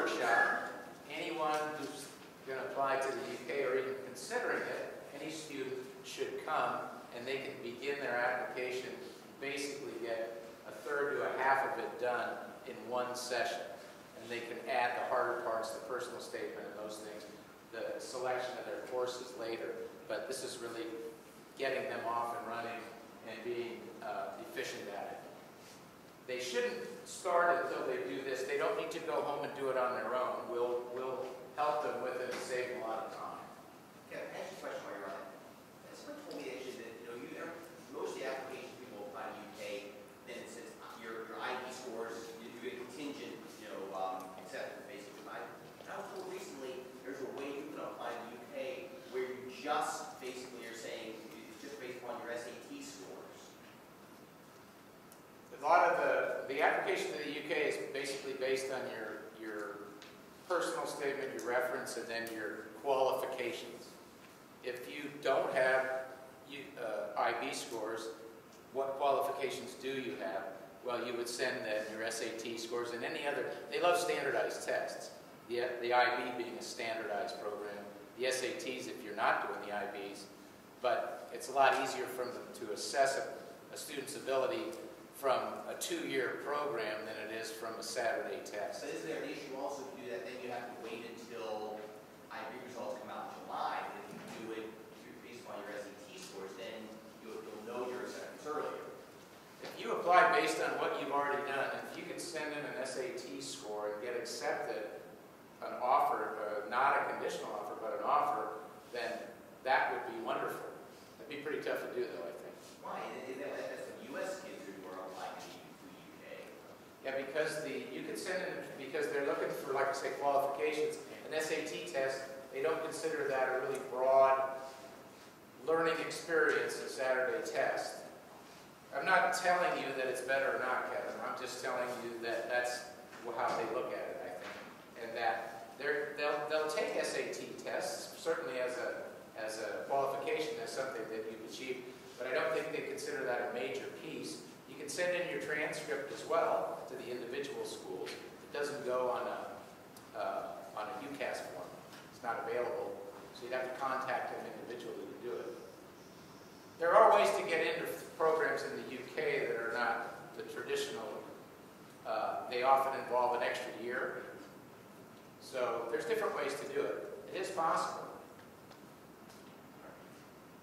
Speaker 6: in one session. And they can add the harder parts, the personal statement and those things, the selection of their courses later. But this is really getting them off and running and being efficient at it. They shouldn't start until they do this. They don't need to go home and do it on their own. We'll help them with it and save them a lot of time.
Speaker 4: Yeah, can I ask you a question while you're on it? Someone told me actually that, most of the applications people apply to UK, then it says your IB scores, you get contingent, acceptance basically. And I was told recently, there's a way you can apply to UK where you just basically are saying, it's just based upon your SAT scores.
Speaker 6: A lot of the application to the UK is basically based on your personal statement, your reference, and then your qualifications. If you don't have IB scores, what qualifications do you have? Well, you would send them your SAT scores and any other. They love standardized tests. The IB being a standardized program. The SATs if you're not doing the IBs. But it's a lot easier for them to assess a student's ability from a 2-year program than it is from a Saturday test.
Speaker 4: So is there an issue also to do that, then you have to wait until IB results come out in July, and if you do it based on your SAT scores, then you'll know your acceptance earlier.
Speaker 6: If you apply based on what you've already done, if you can send in an SAT score and get accepted, an offer, not a conditional offer, but an offer, then that would be wonderful. It'd be pretty tough to do though, I think.
Speaker 4: Why? That's the U.S. kids who are applying to the UK.
Speaker 6: Yeah, because you could send in, because they're looking for, like I say, qualifications. An SAT test, they don't consider that a really broad learning experience, a Saturday test. I'm not telling you that it's better or not, Kevin. I'm just telling you that that's how they look at it, I think. And that they'll take SAT tests, certainly as a qualification, as something that you've achieved, but I don't think they consider that a major piece. You can send in your transcript as well to the individual schools. It doesn't go on a UCAS form. It's not available, so you'd have to contact them individually to do it. There are ways to get into programs in the UK that are not the traditional. They often involve an extra year. So there's different ways to do it. It is possible.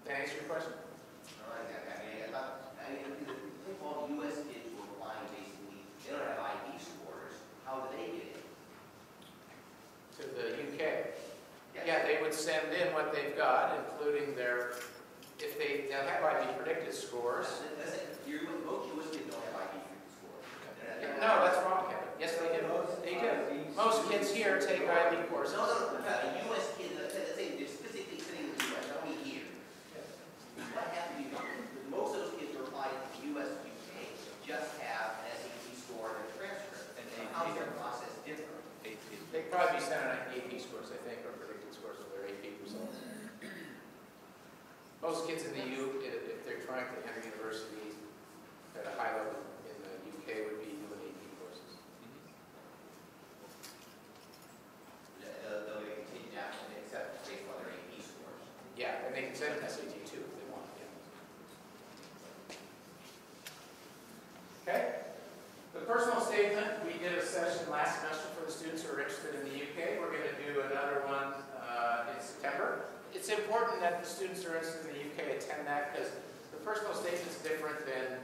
Speaker 6: Did I answer your question?
Speaker 4: I think all the U.S. kids who are applying basically, they don't have IB scores. How do they get in?
Speaker 6: To the UK. Yeah, they would send in what they've got, including they'll have IB predicted scores.
Speaker 4: Most U.S. kids don't have IB scores.
Speaker 6: No, that's wrong, Kevin. Yes, they do. They do. Most kids here take IB courses.
Speaker 4: No, a U.S. kid, let's say they're specifically sitting in the U.S., only here. What have to be done? Most of those kids who are applying to the U.S. and UK just have an SAT score and a transcript. And how is their process different?
Speaker 6: They'd probably be sending out AP scores, I think, or predicted scores of their AP results. Most kids in the if they're trying to enter universities at a high level in the UK, would be doing AP courses.
Speaker 4: They'll continue to accept based on their AP scores.
Speaker 6: Yeah, and they can send an SAT too if they want. Yeah. Okay. The personal statement, we did a session last semester for the students who are interested in the UK. We're going to do another one in September. It's important that the students who are interested in the UK attend that because the personal statement is different than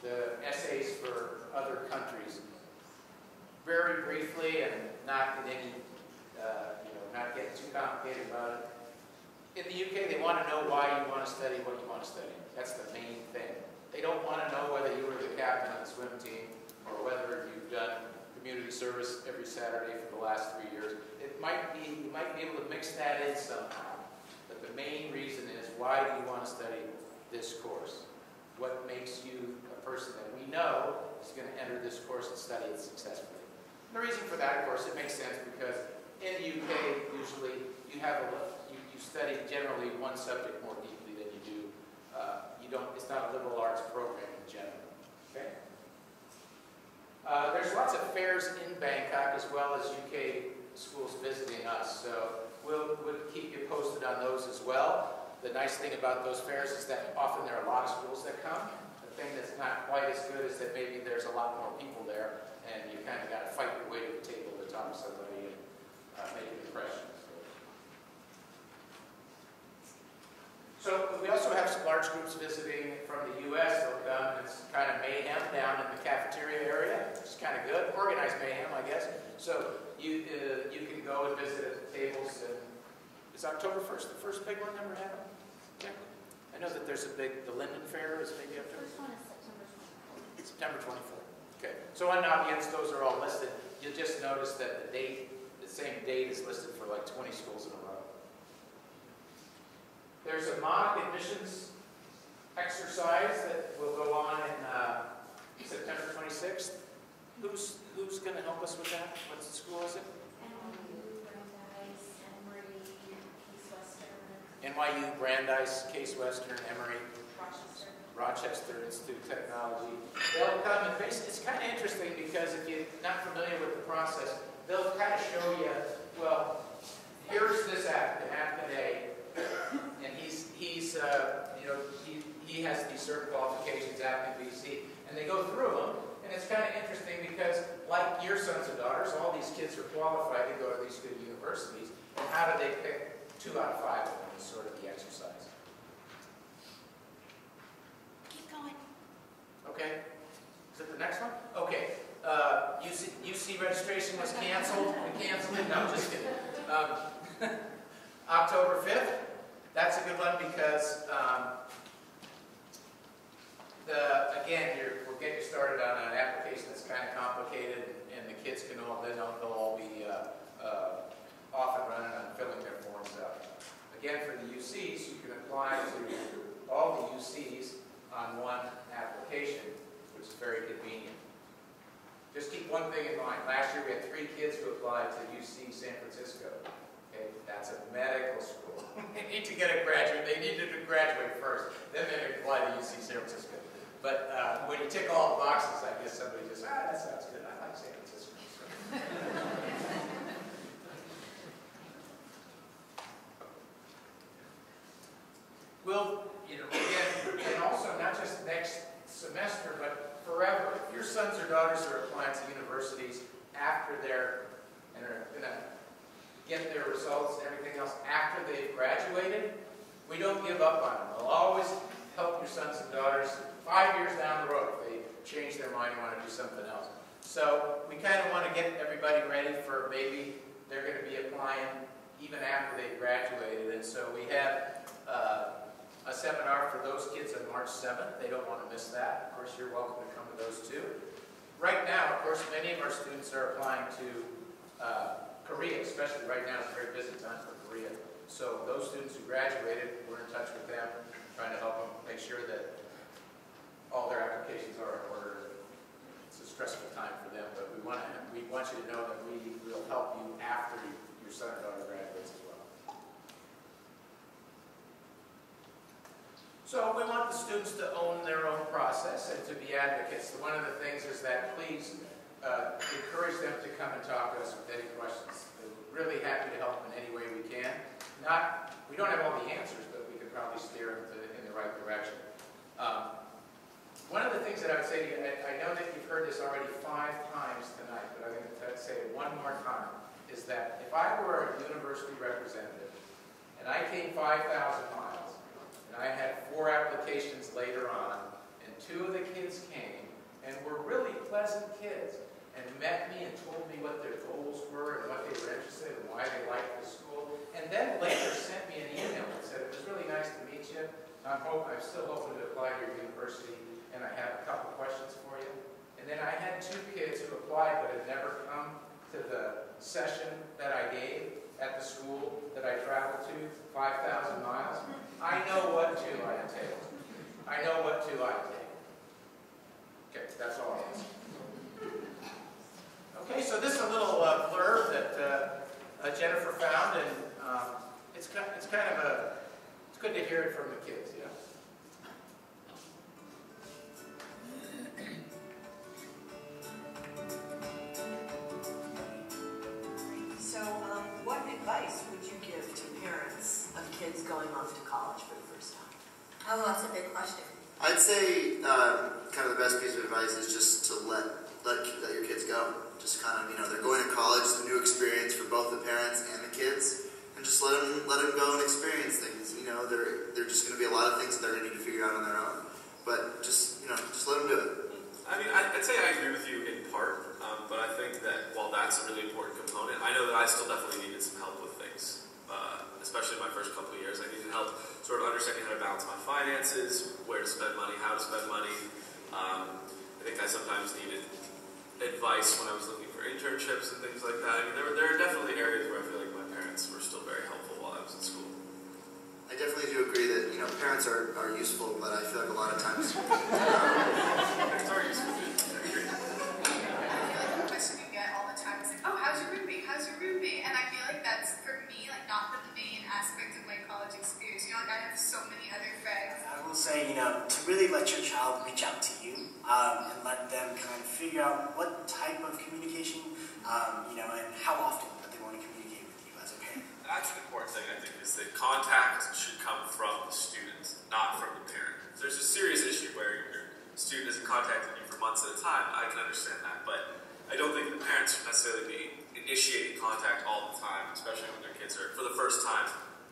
Speaker 6: the essays for other countries. Very briefly and not in any, not getting too complicated about it. In the UK, they want to know why you want to study what you want to study. That's the main thing. They don't want to know whether you were the captain of the swim team or whether you've done community service every Saturday for the last 3 years. You might be able to mix that in somehow. But the main reason is, why do you want to study this course? What makes you a person that we know is going to enter this course and study it successfully? And the reason for that, of course, it makes sense because in the UK, usually you study generally one subject more deeply than you do. It's not a liberal arts program in general. Okay. There's lots of fairs in Bangkok as well as UK schools visiting us, so we'll keep you posted on those as well. The nice thing about those fairs is that often there are a lot of schools that come. The thing that's not quite as good is that maybe there's a lot more people there, and you kind of got to fight your way to the table to talk to somebody and make an impression. So we also have some large groups visiting from the U.S. They'll come, and it's kind of mayhem down in the cafeteria area. It's kind of good, organized mayhem, I guess. So you can go and visit at the tables. And is October 1st the first big one? Never had one? Yeah. I know that there's the Linden Fair is maybe up there.
Speaker 1: First one is September 24th.
Speaker 6: September 24th. Okay. So on audience, those are all listed. You'll just notice that the same date is listed for like 20 schools in a row. There's a mock admissions exercise that will go on in September 26th. Who's going to help us with that? What school is it? NYU, Brandeis, Case Western, Emory, Rochester Institute of Technology. They'll come and it's kind of interesting because if you're not familiar with the process, they'll kind of show you, well, here's this applicant A, and he has these certain qualifications, applicant B, C, and they go through them, and it's kind of interesting because, like your sons and daughters, all these kids are qualified to go to these good universities, and how do they pick 2 out of 5 of them is sort of the exercise.
Speaker 2: Keep going.
Speaker 6: Okay. Is it the next one? Okay. UC registration was canceled. We canceled it. No, just kidding. October 5th. That's a good one because, again, we'll get you started on an application that's kind of complicated, and the kids can they'll all be off and running on filling their forms out. Again, for the UCs, you can apply to all the UCs on one application, which is very convenient. Just keep one thing in mind. Last year we had 3 kids who applied to UC San Francisco. Okay, that's a medical school. They need to get a graduate. They needed to graduate first. Then they apply to UC San Francisco. But when you tick all the boxes, I guess somebody just, that sounds good. I like San Francisco. Well, again, and also not just next semester, but forever. If your sons or daughters are applying to universities after they're going to get their results and everything else after they've graduated, we don't give up on them. We'll always help your sons and daughters 5 years down the road if they change their mind and want to do something else. So we kind of want to get everybody ready for maybe they're going to be applying even after they've graduated. And so we have a seminar for those kids on March 7th. They don't want to miss that. Of course, you're welcome to come to those too. Right now, of course, many of our students are applying to Korea, especially right now. It's a very busy time for Korea. So those students who graduated, we're in touch with them, trying to help them make sure that all their applications are in order. It's a stressful time for them, but we want you to know that we will help you after your son or daughter graduates as well. So we want the students to own their own process and to be advocates. So one of the things is that please encourage them to come and talk to us with any questions. We're really happy to help in any way we can. We don't have all the answers, but we can probably steer them in the right direction. One of the things that I would say to you, and I know that you've heard this already 5 times tonight, but I'm going to say it one more time, is that if I were a university representative and I came 5,000 miles and I had 4 applications later on and 2 of the kids came and were really pleasant kids and met me and told me what their goals were and what they were interested in and why they liked the school, and then later sent me an email and said, it was really nice to meet you. I'm still hoping to apply to your university, and I have a couple questions for you. And then I had 2 kids who applied but had never come to the session that I gave at the school that I traveled to 5,000 miles. I know what to I entail. I know what to I take. Okay, that's all it is. Okay, so this is a little blurb that Jennifer found, and it's good to hear it from the kids, yeah.
Speaker 7: So, what advice would you give to parents of kids going off to college for the first time?
Speaker 8: Oh, that's a big question. I'd say kind of the best piece of advice is just to let your kids go. Just kind of, they're going to college, it's a new experience for both the parents and the kids, and just let them go and experience things. They're just going to be a lot of things that they're going to need to figure out on their own. But just let them do it.
Speaker 9: I mean, I'd say I agree with you in part, but I think that while that's a really important component, I know that I still definitely needed some help with things, especially in my first couple of years. I needed help sort of understanding how to balance my finances, where to spend money, how to spend money. I think I sometimes needed advice when I was looking for internships and things like that. I mean, there are definitely areas where I feel like my parents were still very helpful while I was in school.
Speaker 8: I definitely do agree that, parents are useful, but I feel like a lot of times...
Speaker 9: Parents are useful. I agree.
Speaker 10: The question we get all the time is like, oh, how's your roommate? How's your roommate? And I feel like that's, for me, like, not the main aspect of my college experience. I have so many other friends.
Speaker 11: I will say, to really let your child reach out to you and let them kind of figure out what type of communication, and how often that they want to communicate with you as a parent.
Speaker 9: That's an important thing, I think, is that contact should come from the student, not from the parent. If there's a serious issue where your student isn't contacting you for months at a time, I can understand that, but I don't think the parents should necessarily be initiating contact all the time, especially when their kids are, for the first time,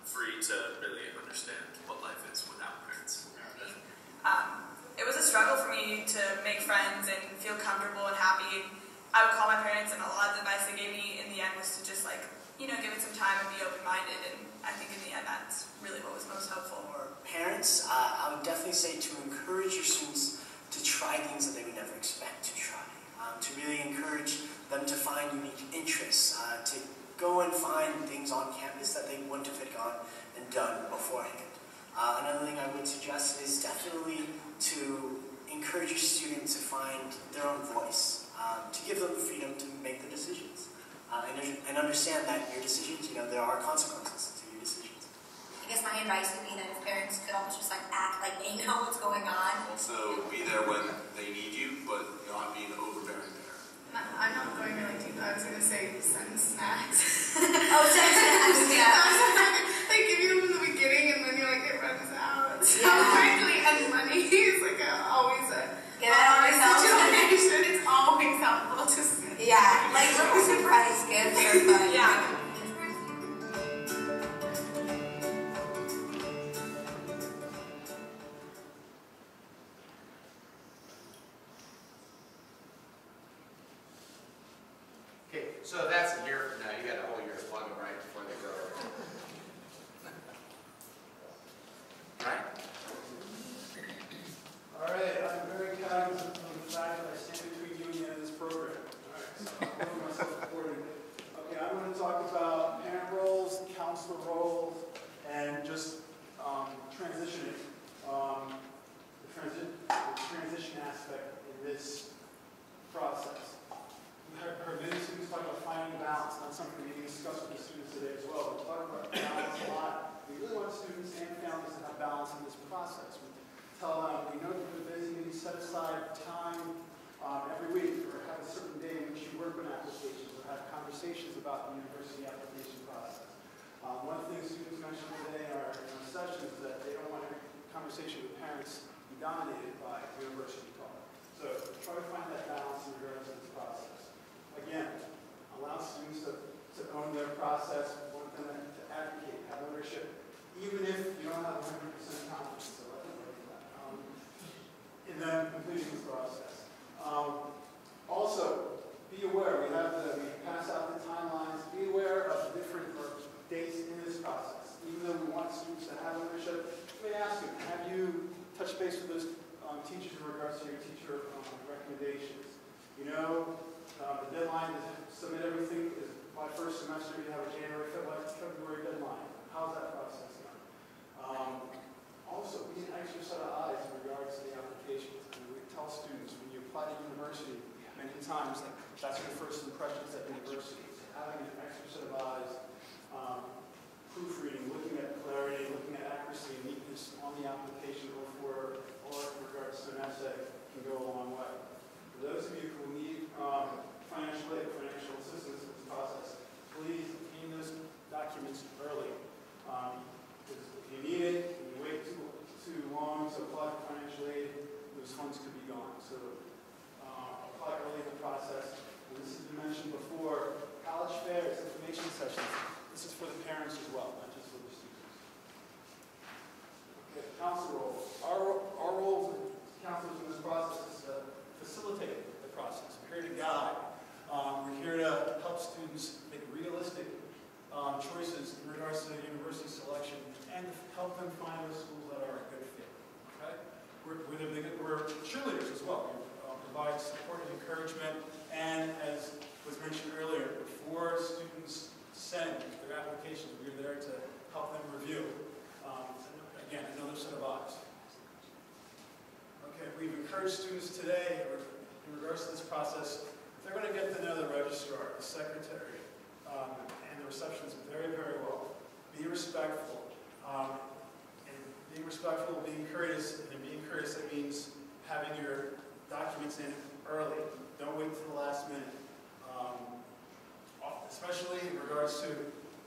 Speaker 9: free to really understand what life is without parents.
Speaker 12: It was a struggle for me to make friends and feel comfortable and happy. I would call my parents, and a lot of the advice they gave me in the end was to just give it some time and be open-minded, and I think in the end that's really what was most helpful.
Speaker 11: For parents, I would definitely say to encourage your students to try things that they would never expect to try, to really encourage them to find unique interests, to go and find things on campus that they wouldn't have gone and done beforehand. Another thing I would suggest is definitely to encourage your student to find their own voice, to give them the freedom to make the decisions, and understand that your decisions, there are consequences to your decisions.
Speaker 13: I guess my advice would be that if parents could almost just act like they know what's going on.
Speaker 14: Also, be there when they need you, but not be an overbearing parent.
Speaker 10: I'm not going really deep. I was going to say send snacks.
Speaker 13: Oh, send snacks, yeah.
Speaker 10: They give you them in the beginning, and then you're like, it runs out so quickly, and money is always a situation. It's always helpful to send.
Speaker 13: Yeah, little surprise gifts are fun.
Speaker 12: Yeah.
Speaker 6: Okay, so that's a year from now. You got a whole year to plug them right before they grow up. Right?
Speaker 15: All right, I'm very cognizant of the fact that I stand between you and the end of this program. All right, so I'm putting myself accordingly. Okay, I'm going to talk about parent roles, counselor roles, and just transitioning. The transition aspect in this process. I've heard many students talk about finding balance. That's something we need to discuss with the students today as well. We talk about balance a lot. We really want students and families to have balance in this process. We tell them, we know that you're busy, you set aside time every week, or have a certain day in which you work on applications, or have conversations about the university application process. One of the things students mentioned today in our session is that they don't want every conversation with parents be dominated by university talk. So try to find that balance in regards to this process. Again, allow students to own their process, want them to advocate, have ownership, even if you don't have 100% confidence. So let them work for that. In them completing this process. Also, be aware, we pass out the timelines, be aware of different dates in this process. Even though we want students to have ownership, let me ask you, have you touched base with those teachers in regards to your teacher recommendations? The deadline to submit everything is by first semester. You have a January, February deadline. How's that process going? Also, be an extra set of eyes in regards to the applications. We tell students when you apply to university, many times that's your first impressions at university. So having an extra set of eyes, proofreading, looking at clarity, looking at accuracy and neatness on the application or in regards to an essay can go a long way. For those of you who need financial aid, financial assistance in this process, please obtain those documents early. Because if you need it and you wait too long to apply for financial aid, students make realistic choices in regards to university selection and help them find those schools that are a good fit. Okay? We're cheerleaders as well. We provide support and encouragement, and as was mentioned earlier, before students send their applications, we're there to help them review. Again, another set of eyes. Okay, we've encouraged students today, in regards to this process, they're going to get to know the registrar, the secretary, and the receptionist very, very well. Be respectful. And being respectful, being courteous, and being courteous, that means having your documents in early. Don't wait till the last minute. Especially in regards to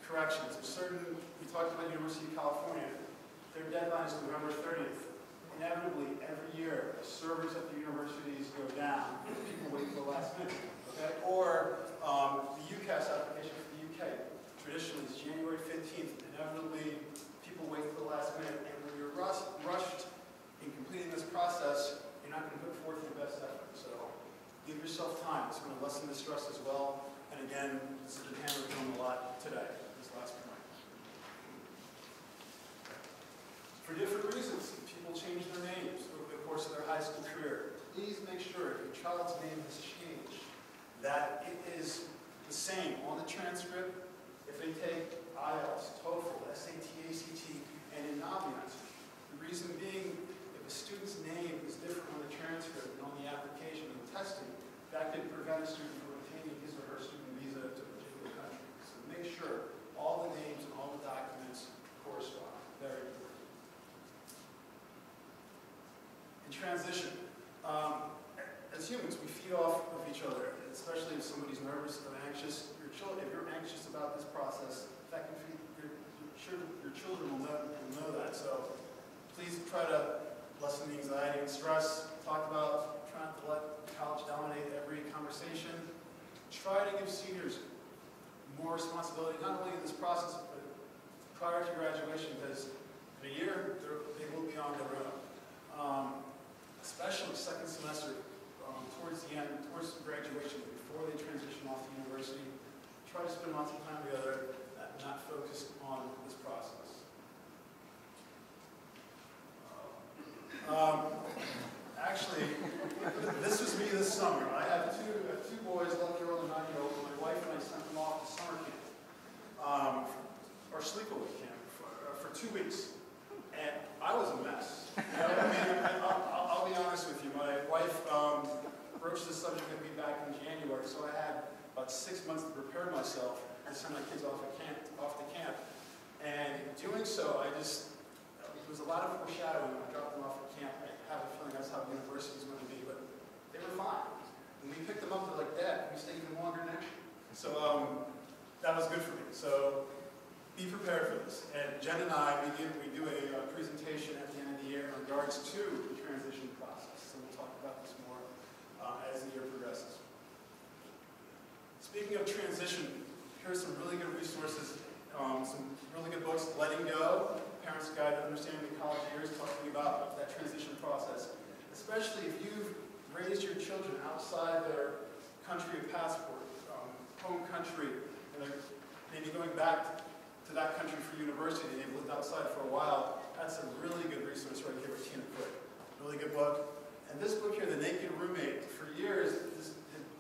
Speaker 15: corrections. We talked about University of California. Their deadline is November 30th. Inevitably, every year, servers at the universities go down. People wait till the last minute. Okay? Or the UCAS application for the UK. Traditionally, it's January 15th. Inevitably, people wait till the last minute. And when you're rushed in completing this process, you're not going to put forth your best effort. So give yourself time. It's going to lessen the stress as well. And again, this has been hammered home a lot today, this last point. For different reasons, people change their names over the course of their high school career. Please make sure if your child's name has changed, that it is the same on the transcript. If they take IELTS, TOEFL, SAT, ACT, and in Naviance. The reason being, if a student's name is different on the transcript and on the application and testing, that could prevent a student from obtaining his or her student visa to a particular country. So make sure all the names and all the documents correspond. Very important. In transition, as humans, we feed off of each other, especially if somebody's nervous or anxious. If you're anxious about this process, that can feed your children will know that. So please try to lessen the anxiety and stress. Talk about trying to let college dominate every conversation. Try to give seniors more responsibility, not only in this process, but prior to graduation, because in a year, they will be on their own. Especially second semester, towards the end, towards graduation, before they transition off to university. Try to spend lots of time together, not focused on this process. Actually, this was me this summer. I have two boys, 11-year-old and 9-year-old. My wife and I sent them off to summer camp, or sleepaway camp, for 2 weeks. And I was a mess. You know, I mean, I'll be honest with you. My wife broached this subject with me back in January, so I had about 6 months to prepare myself to send my kids off to camp. And in doing so, there was a lot of foreshadowing. I dropped them off at camp. I have a feeling that's how the university is going to be, but they were fine. When we picked them up, they're like, Dad, can we stay even longer next year? So that was good for me. So be prepared for this. And Jen and I, we do a presentation at the end of the year in regards to the transition process. So we'll talk about this more as the year progresses. Speaking of transition, here's some really good resources, some really good books. Letting Go, Parents' Guide to Understanding the College Years, talking about that transition process. Especially if you've raised your children outside their country of passport, home country, and they're maybe going back to that country for university, and they've lived outside for a while. That's a really good resource right here with Tina Quick. Really good book. And this book here, The Naked Roommate, for years, this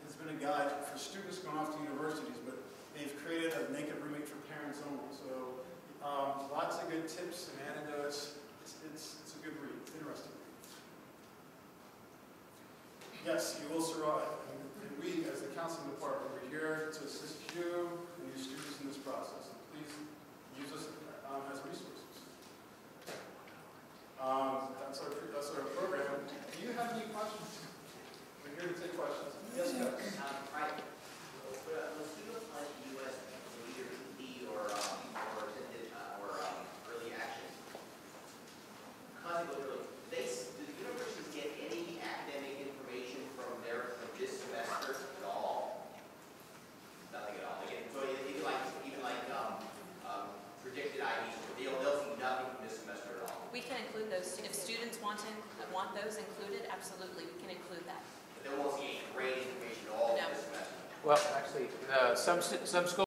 Speaker 15: has been a guide for students going off to universities, but they've created a naked roommate for parents only. So lots of good tips and anecdotes. It's a good read. It's interesting. Yes, you will survive. And we, as the counseling department, we're here to assist you and your students in this process. And please use us as resources. That's our program. Do you have any questions? We're here to take questions. Yes, go.
Speaker 4: Right. For a student like the U.S., either PD or early action, do the universities get any academic information from this semester at all? Nothing at all. They get even like predicted IDs. They'll see nothing from this semester at all.
Speaker 2: We can include those. If students want those included, absolutely, we can include that.
Speaker 4: But they won't see any grade information at all
Speaker 2: No.
Speaker 4: this semester.
Speaker 6: Well, actually, some schools